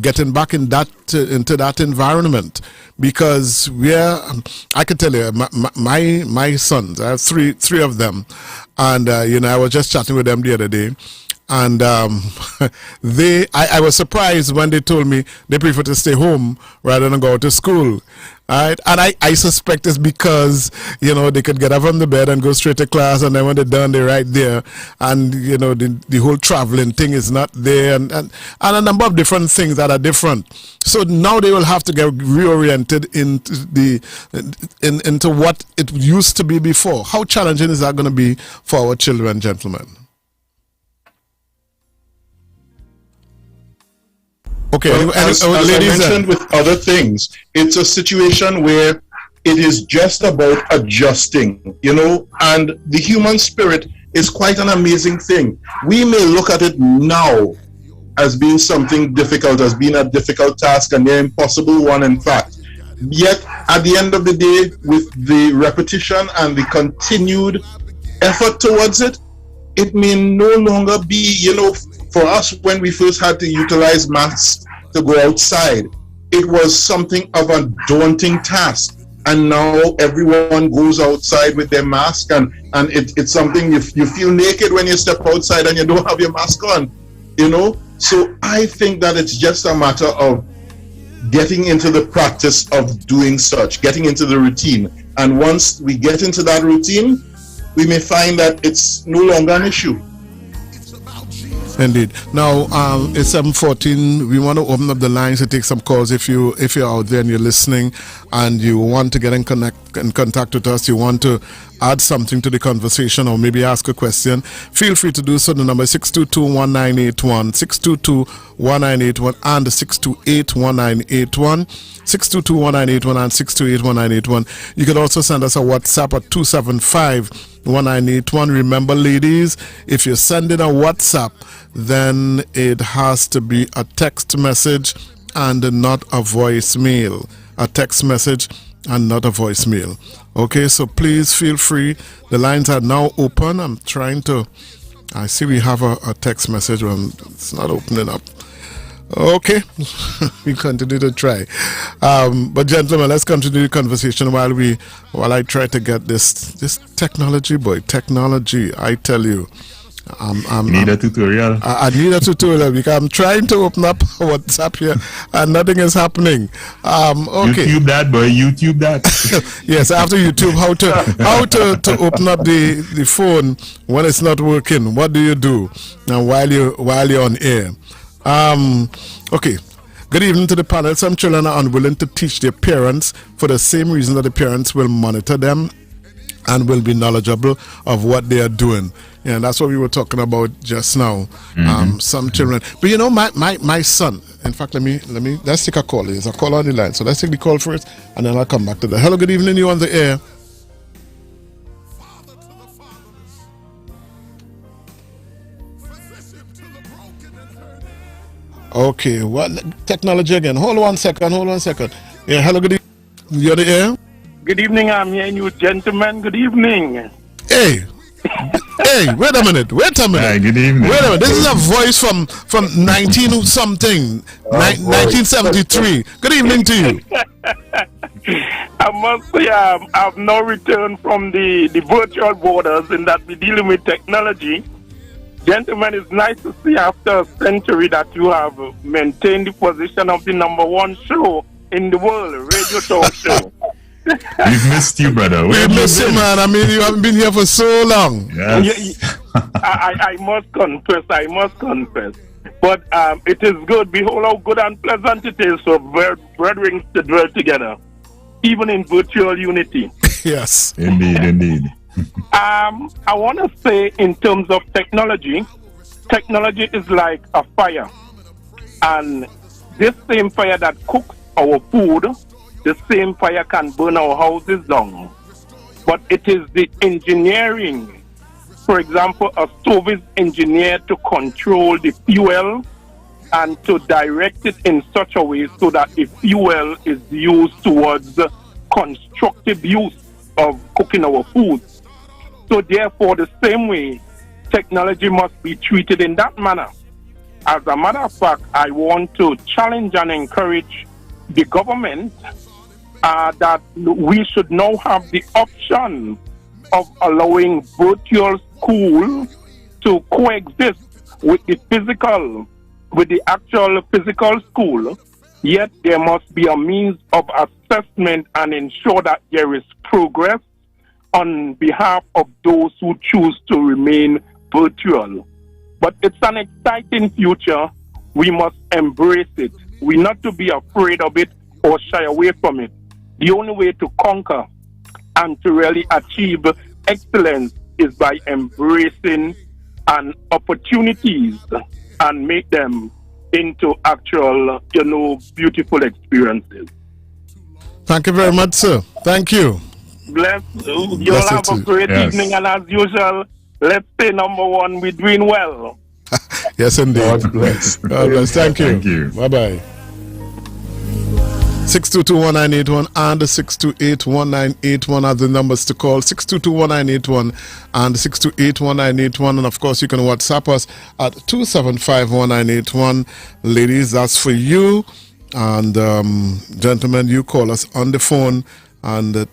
Getting back into that environment, because I can tell you, my sons, I have three of them. And, I was just chatting with them the other day, and I was surprised when they told me they prefer to stay home rather than go to school. Right? And I suspect it's because, they could get up from the bed and go straight to class, and then when they're done, they're right there. And, the whole traveling thing is not there, and a number of different things that are different. So now they will have to get reoriented into what it used to be before. How challenging is that going to be for our children, gentlemen? Okay, as I mentioned with other things, it's a situation where it is just about adjusting, and the human spirit is quite an amazing thing. We may look at it now as being something difficult, as being a difficult task, and an impossible one, in fact. Yet, at the end of the day, with the repetition and the continued effort towards it, it may no longer be, for us, when we first had to utilize masks to go outside, it was something of a daunting task. And now everyone goes outside with their mask, and it's something you feel naked when you step outside and you don't have your mask on, So I think that it's just a matter of getting into the practice of doing such, getting into the routine. And once we get into that routine, we may find that it's no longer an issue. Indeed. Now, it's 7:14. We want to open up the lines to take some calls. If you're out there and you're listening and you want to get in contact with us, you want to add something to the conversation or maybe ask a question, feel free to do so. The number is 622-1981, 622-1981 and 628-1981. 622-1981 and 628-1981. You can also send us a WhatsApp at 275-1981. Remember, ladies, if you're sending a WhatsApp, then it has to be a text message and not a voicemail. A text message and not a voicemail. Okay, so please feel free. The lines are now open. I see we have a text message, but it's not opening up. Okay, we continue to try. But gentlemen, let's continue the conversation while I try to get this technology, I tell you. Need a tutorial. I need a tutorial because I'm trying to open up WhatsApp here and nothing is happening. Okay. YouTube that, boy. YouTube that. Yes, I have to YouTube how to open up the phone when it's not working. What do you do? And while you're on air. Okay. Good evening to the panel. Some children are unwilling to teach their parents for the same reason that the parents will monitor them and will be knowledgeable of what they are doing. Yeah, that's what we were talking about just now. Some children, but my son. In fact, let's take a call. There's a call on the line, so let's take the call first, and then I'll come back to that. Hello, good evening. You on the air? Okay, what technology again? Hold on one second. Yeah, hello, good evening. You're the air? Good evening, I'm hearing you, gentlemen. Good evening. Hey. Hey, wait a minute. Hi, good evening. Wait a minute. This is a voice from 1973. Good evening to you. I must say I've now returned from the virtual borders in that we're dealing with technology. Gentlemen, it's nice to see after a century that you have maintained the position of the #1 show in the world, radio talk show. We've missed you, brother. We missed you, man. I mean, you haven't been here for so long. Yes. I must confess. But it is good. Behold how good and pleasant it is for brethren to dwell together, even in virtual unity. Yes. Indeed. I want to say in terms of technology is like a fire. And this same fire that cooks our food, the same fire can burn our houses down. But it is the engineering. For example, a stove is engineered to control the fuel and to direct it in such a way so that the fuel is used towards constructive use of cooking our food. So therefore, the same way, technology must be treated in that manner. As a matter of fact, I want to challenge and encourage the government that we should now have the option of allowing virtual school to coexist with the actual physical school, yet there must be a means of assessment and ensure that there is progress on behalf of those who choose to remain virtual. But it's an exciting future. We must embrace it. We're not to be afraid of it or shy away from it. The only way to conquer and to really achieve excellence is by embracing opportunities and make them into actual, beautiful experiences. Thank you very much, sir. Thank you. Bless you. You'll have a great evening, and as usual, let's stay #1. We're doing well. Yes, indeed. God bless. God bless. Thank you. Bye-bye. 622-1981 and 628-1981 are the numbers to call. 622-1981 and 628-1981. And of course, you can WhatsApp us at 275-1981. Ladies, that's for you. And gentlemen, you call us on the phone and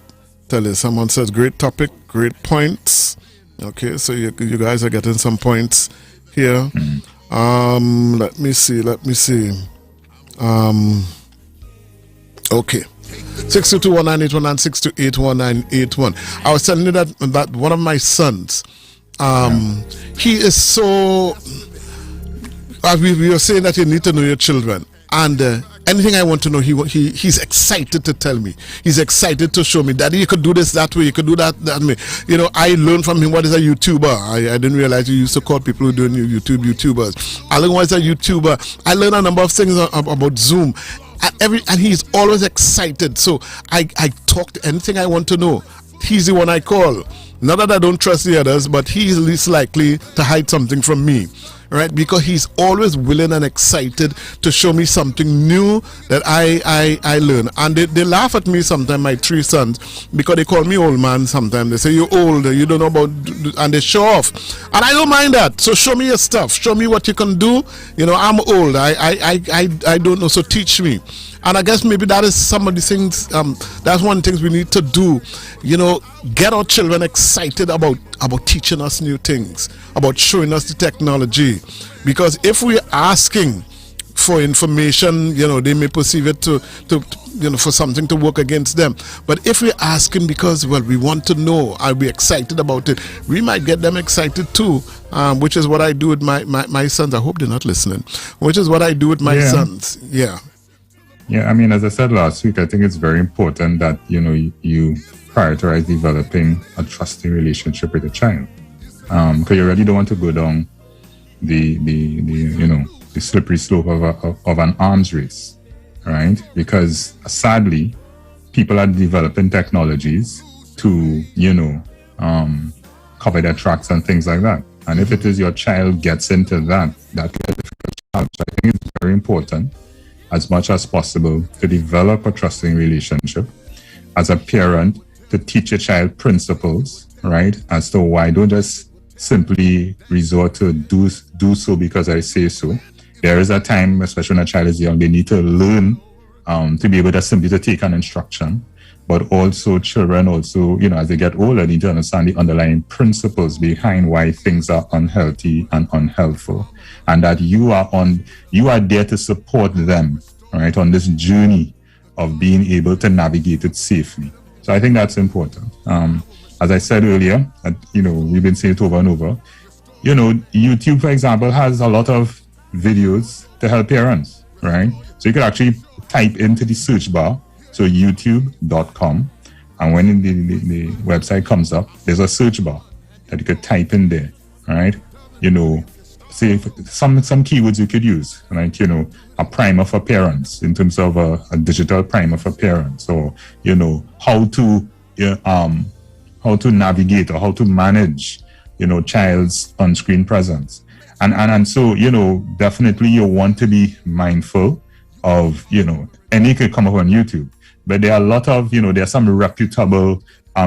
tell us. Someone says, great topic, great points. Okay, so you guys are getting some points here. Let me see. Okay. 622-1981 and 628-1981. I was telling you that one of my sons, he is so. We were saying that you need to know your children, and anything I want to know, he's excited to tell me. He's excited to show me, Daddy, you could do this that way, you could do that way. I learned from him what is a YouTuber. I didn't realize you used to call people who do YouTubers. I learned what is a YouTuber. I learned a number of things about Zoom. And he's always excited. So I talk to anything I want to know. He's the one I call. Not that I don't trust the others, but he's least likely to hide something from me. Right? Because he's always willing and excited to show me something new that I learn. And they laugh at me sometimes, my 3 sons, because they call me old man sometimes. They say, you're old, you don't know about, and they show off. And I don't mind that. So show me your stuff. Show me what you can do. I'm old. I don't know, so teach me. And I guess maybe that is some of the things, that's one of the things we need to do. Get our children excited about teaching us new things, about showing us the technology. Because if we're asking for information, they may perceive it to for something to work against them. But if we're asking because, we want to know, are we excited about it, we might get them excited too, which is what I do with my sons. I hope they're not listening. Which is what I do with my sons. Yeah. Yeah, I mean, as I said last week, I think it's very important that, you prioritize developing a trusting relationship with a child. Because you really don't want to go down the slippery slope of an arms race, right? Because sadly, people are developing technologies to, cover their tracks and things like that. And if it is your child gets into that difficult challenge, I think it's very important as much as possible to develop a trusting relationship, as a parent to teach your child principles, right? As to why don't just simply resort to do so because I say so. There is a time, especially when a child is young, they need to learn to be able to simply to take an instruction. But also children also, as they get older, need to understand the underlying principles behind why things are unhealthy and unhelpful. And that you are there to support them, right, on this journey of being able to navigate it safely. So I think that's important. As I said earlier, we've been saying it over and over. YouTube, for example, has a lot of videos to help parents, right? So you could actually type into the search bar, so youtube.com, and when the website comes up, there's a search bar that you could type in there, right? Say some keywords you could use, like, a primer for parents in terms of a digital primer for parents, or, how to navigate or how to manage, child's on-screen presence. And so, definitely you want to be mindful of, any could come up on YouTube, but there are a lot of, there are some reputable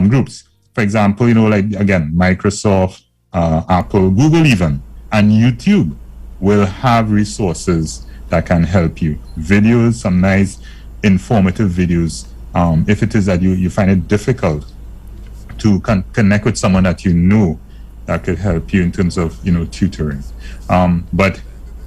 groups. For example, like, again, Microsoft, Apple, Google even, and YouTube will have resources that can help you. Videos, some nice informative videos. If it is that you find it difficult to connect with someone that that could help you in terms of, tutoring. But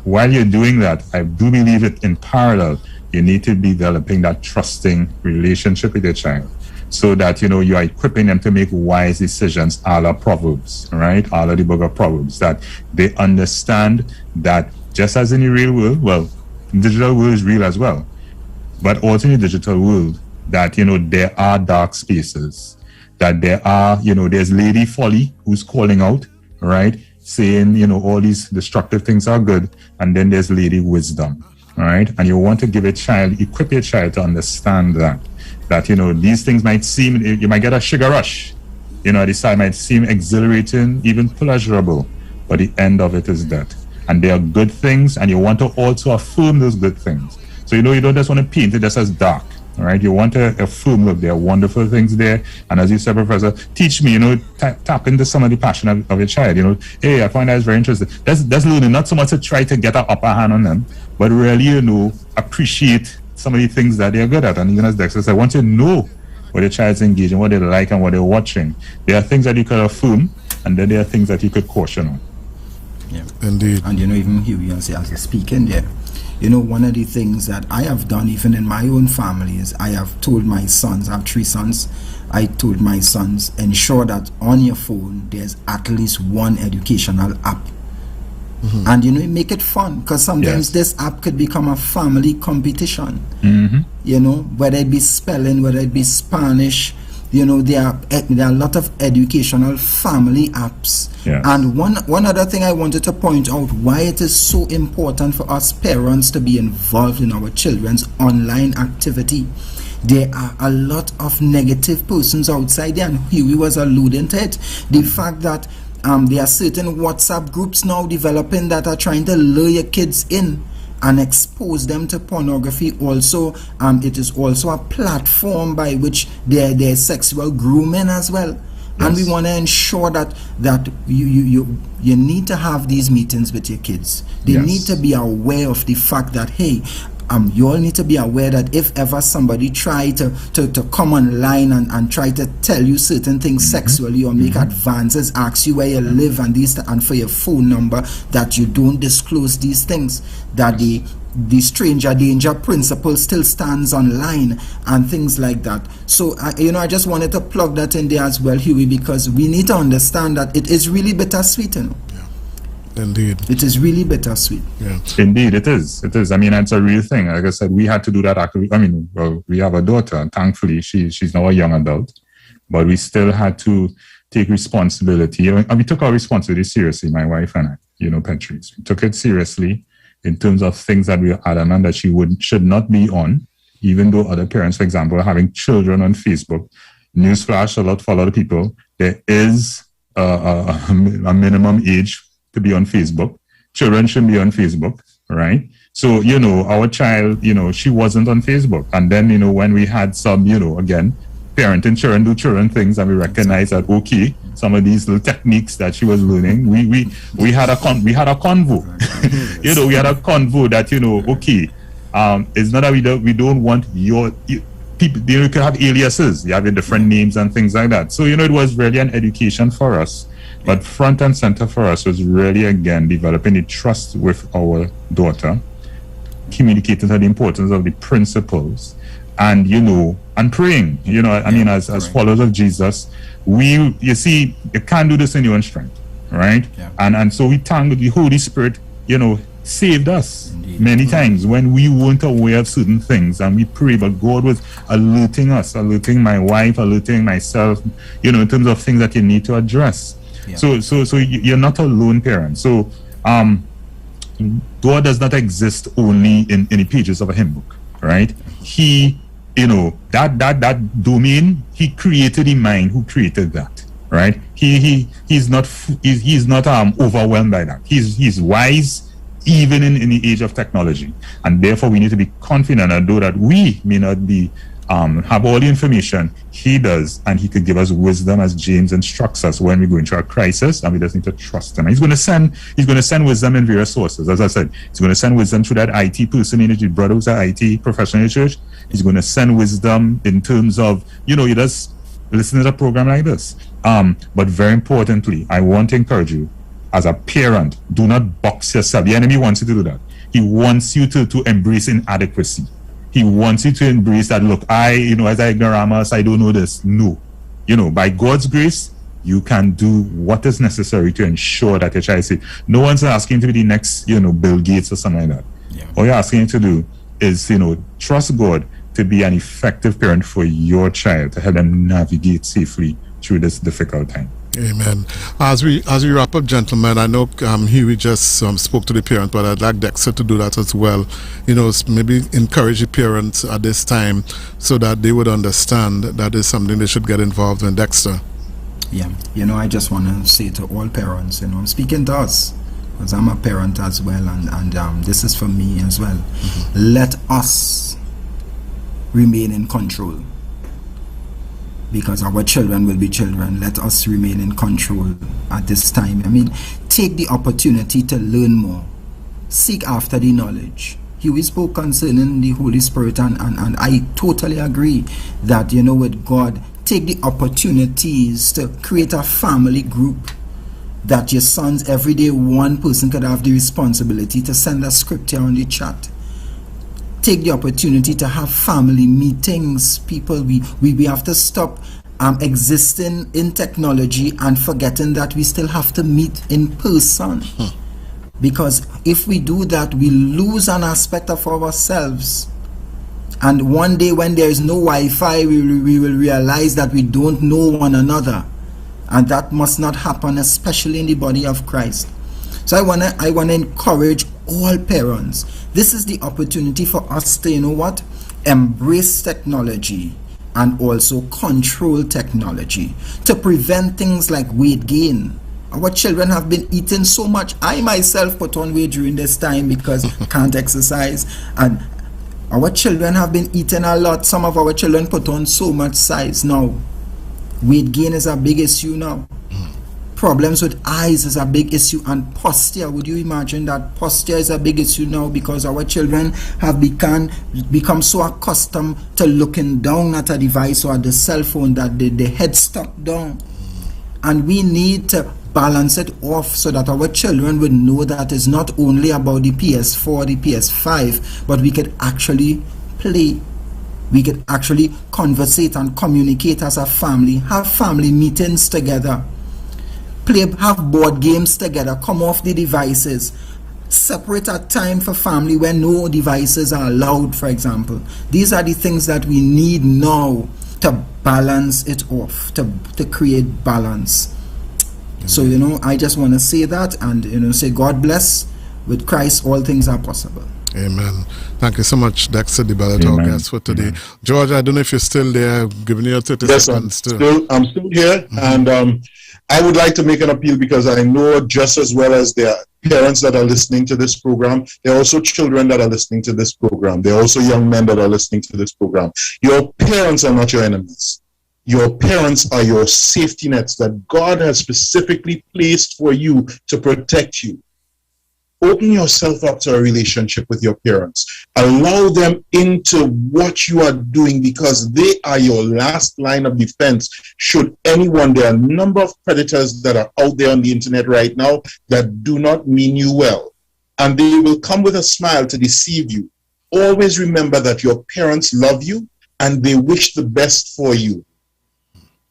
while you're doing that, I do believe that in parallel, you need to be developing that trusting relationship with your child, so that, you are equipping them to make wise decisions, a la Proverbs, right? A la the book of Proverbs, that they understand that just as in the real world, well, the digital world is real as well, but also in the digital world, that, there are dark spaces, that there are, there's Lady Folly who's calling out, right? Saying, all these destructive things are good. And then there's Lady Wisdom, right? And you want to equip your child to understand that, these things might seem, you might get a sugar rush, this side might seem exhilarating, even pleasurable, but the end of it is that. And they are good things, and you want to also affirm those good things. So, you don't just want to paint it just as dark. All right, you want to affirm, look, there are wonderful things there. And as you said, Professor, teach me, tap into some of the passion of your child. Hey, I find that very interesting. That's learning, not so much to try to get an upper hand on them, but really, appreciate some of the things that they're good at. And even as Dexter said, once you know what your child's engaging, what they like and what they're watching, there are things that you could affirm, and then there are things that you could caution on. Yeah, indeed. And even Huey, as you're speaking there, one of the things that I have done even in my own family is I have told my sons, I have 3 sons, I told my sons, ensure that on your phone there's at least one educational app. Mm-hmm. And make it fun, because sometimes this app could become a family competition. Mm-hmm. Whether it be spelling, whether it be Spanish, there are a lot of educational family apps. Yes. And one other thing I wanted to point out, why it is so important for us parents to be involved in our children's online activity. There are a lot of negative persons outside there, and Huey was alluding to it. The fact that there are certain WhatsApp groups now developing that are trying to lure your kids in and expose them to pornography. Also, it is also a platform by which there's sexual grooming as well. Yes. And we want to ensure that you need to have these meetings with your kids. They need to be aware of the fact that, hey, you all need to be aware that if ever somebody try to come online and try to tell you certain things sexually, or make advances, ask you where you live and for your phone number, that you don't disclose these things, that the stranger danger principle still stands online and things like that. So I just wanted to plug that in there as well, Huey, because we need to understand that it is really bittersweet. Indeed. It is really bittersweet. Yeah. Indeed, it is. It is. I mean, it's a real thing. Like I said, we had to do that. We have a daughter, and thankfully she's now a young adult, but we still had to take responsibility. And we took our responsibility seriously, my wife and I, Patrice. We took it seriously in terms of things that we are adamant that she should not be on, even though other parents, for example, are having children on Facebook. Newsflash, for a lot of people, there is a minimum age to be on Facebook. Children shouldn't be on Facebook, right? So, our child, she wasn't on Facebook. And then, when we had some, again, parenting children do children things, and we recognize that okay, some of these little techniques that she was learning, we had a convo. We had a convo that okay, it's not that we don't want your people. You can have aliases, you have different names and things like that. So it was really an education for us. But front and center for us was really, again, developing the trust with our daughter, communicating her the importance of the principles, and and praying. As followers of Jesus, you can't do this in your own strength, right? Yeah. And so we thank the Holy Spirit, saved us. Indeed. Many times when we weren't aware of certain things, and we pray, but God was alerting us, alerting my wife, alerting myself, in terms of things that you need to address. Yeah. So you're not a lone parent. So God does not exist only in the pages of a hymn book, right? He, that domain, he created in mind. Who created that, right? He's not overwhelmed by that. He's wise, even in the age of technology, and therefore we need to be confident and know that we may not be have all the information. He does, and he could give us wisdom, as James instructs us when we go into a crisis, and we just need to trust him. He's going to send wisdom in various sources. As I said, he's going to send wisdom through that IT person in the brother who's an IT professional in the church. He's going to send wisdom in terms of you just listen to a program like this. But very importantly, I want to encourage you as a parent, do not box yourself. The enemy wants you to do that. He wants you to embrace inadequacy. He wants you to embrace that, look, as an ignoramus, I don't know this. No. By God's grace, you can do what is necessary to ensure that your child is safe. No one's asking you to be the next, Bill Gates or something like that. Yeah. All you're asking you to do is, trust God to be an effective parent for your child, to help them navigate safely through this difficult time. Amen. As we wrap up, gentlemen, I know Huey just spoke to the parent, but I'd like Dexter to do that as well. Maybe encourage the parents at this time so that they would understand that is something they should get involved in. Dexter. Yeah, I just want to say to all parents, I'm speaking to us, because I'm a parent as well, and this is for me as well. Mm-hmm. Let us remain in control. Because our children will be children. Let us remain in control at this time. Take the opportunity to learn more. Seek after the knowledge. Huey spoke concerning the Holy Spirit, and I totally agree that, with God, take the opportunities to create a family group that your sons, every day, one person could have the responsibility to send a scripture on the chat. Take the opportunity to have family meetings. People, we have to stop existing in technology and forgetting that we still have to meet in person. Because if we do that, we lose an aspect of ourselves. And one day when there is no Wi-Fi, we will realize that we don't know one another. And that must not happen, especially in the body of Christ. So I wanna encourage all parents. This is the opportunity for us to, embrace technology and also control technology to prevent things like weight gain. Our children have been eating so much. I myself put on weight during this time because I can't exercise, and our children have been eating a lot. Some of our children put on so much size now. Weight gain is a big issue now. Problems with eyes is a big issue, and posture. Would you imagine that posture is a big issue now because our children have become so accustomed to looking down at a device or at the cell phone that the head stuck down. And we need to balance it off so that our children would know that it's not only about the PS4, the PS5, but we could actually play. We could actually conversate and communicate as a family, have family meetings together. Have board games together, come off the devices, separate a time for family when no devices are allowed, for example. These are the things that we need now to balance it off, to create balance. So, I just want to say that and, say God bless. With Christ, all things are possible. Amen. Thank you so much, Dexter, the Bellotte, our guest for today. Amen. George, I don't know if you're still there, giving you 30 seconds. I'm still here, and I would like to make an appeal because I know just as well as there are parents that are listening to this program, there are also children that are listening to this program. There are also young men that are listening to this program. Your parents are not your enemies. Your parents are your safety nets that God has specifically placed for you to protect you. Open yourself up to a relationship with your parents. Allow them into what you are doing because they are your last line of defense. Should anyone, there are a number of predators that are out there on the internet right now that do not mean you well. And they will come with a smile to deceive you. Always remember that your parents love you and they wish the best for you.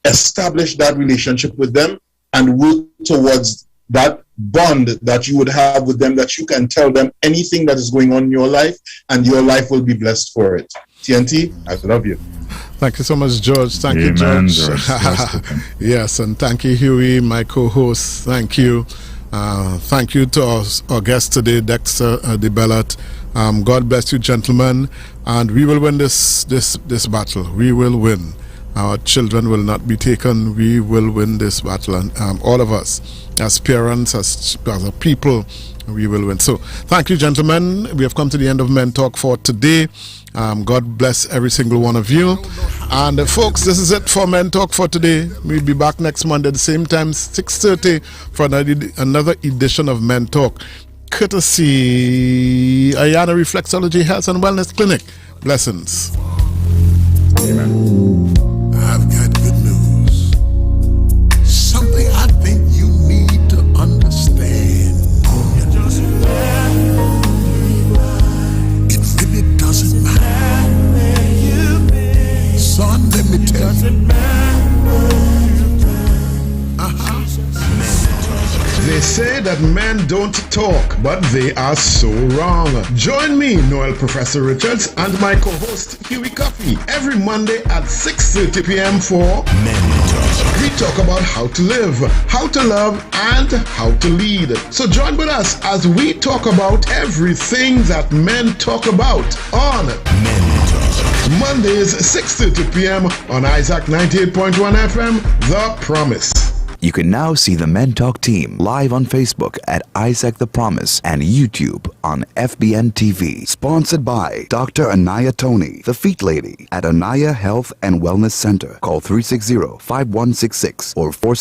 Establish that relationship with them and work towards that bond that you would have with them, that you can tell them anything that is going on in your life and your life will be blessed for it. TNT, I love you. Thank you so much, George. Thank you, George. Yes, and thank you, Huey, my co-host. Thank you. Thank you to our guest today, Dexter the Bellotte. God bless you, gentlemen, and we will win this battle. We will win. Our children will not be taken. We will win this battle, and all of us, as parents, as a people, we will win. So, thank you, gentlemen. We have come to the end of Men Talk for today. God bless every single one of you. And folks, this is it for Men Talk for today. We'll be back next Monday at the same time, 6:30, for another edition of Men Talk, courtesy Ayana Reflexology Health and Wellness Clinic. Blessings. Amen. I've got good news. Something I think you need to understand. It really doesn't matter. Son, let me tell you. They say that men don't talk, but they are so wrong. Join me, Noel Professor Richards, and my co-host Huey Cuffie every Monday at 6:30 p.m. for Men Talk. We talk about how to live, how to love, and how to lead. So join with us as we talk about everything that men talk about on Men Talk. Mondays 6:30 p.m. on Isaac 98.1 FM, The Promise. You can now see the Men Talk team live on Facebook at Isaac the Promise and YouTube on FBN TV. Sponsored by Dr. Anaya Tony, the Feet Lady at Anaya Health and Wellness Center. Call 360-5166 or 4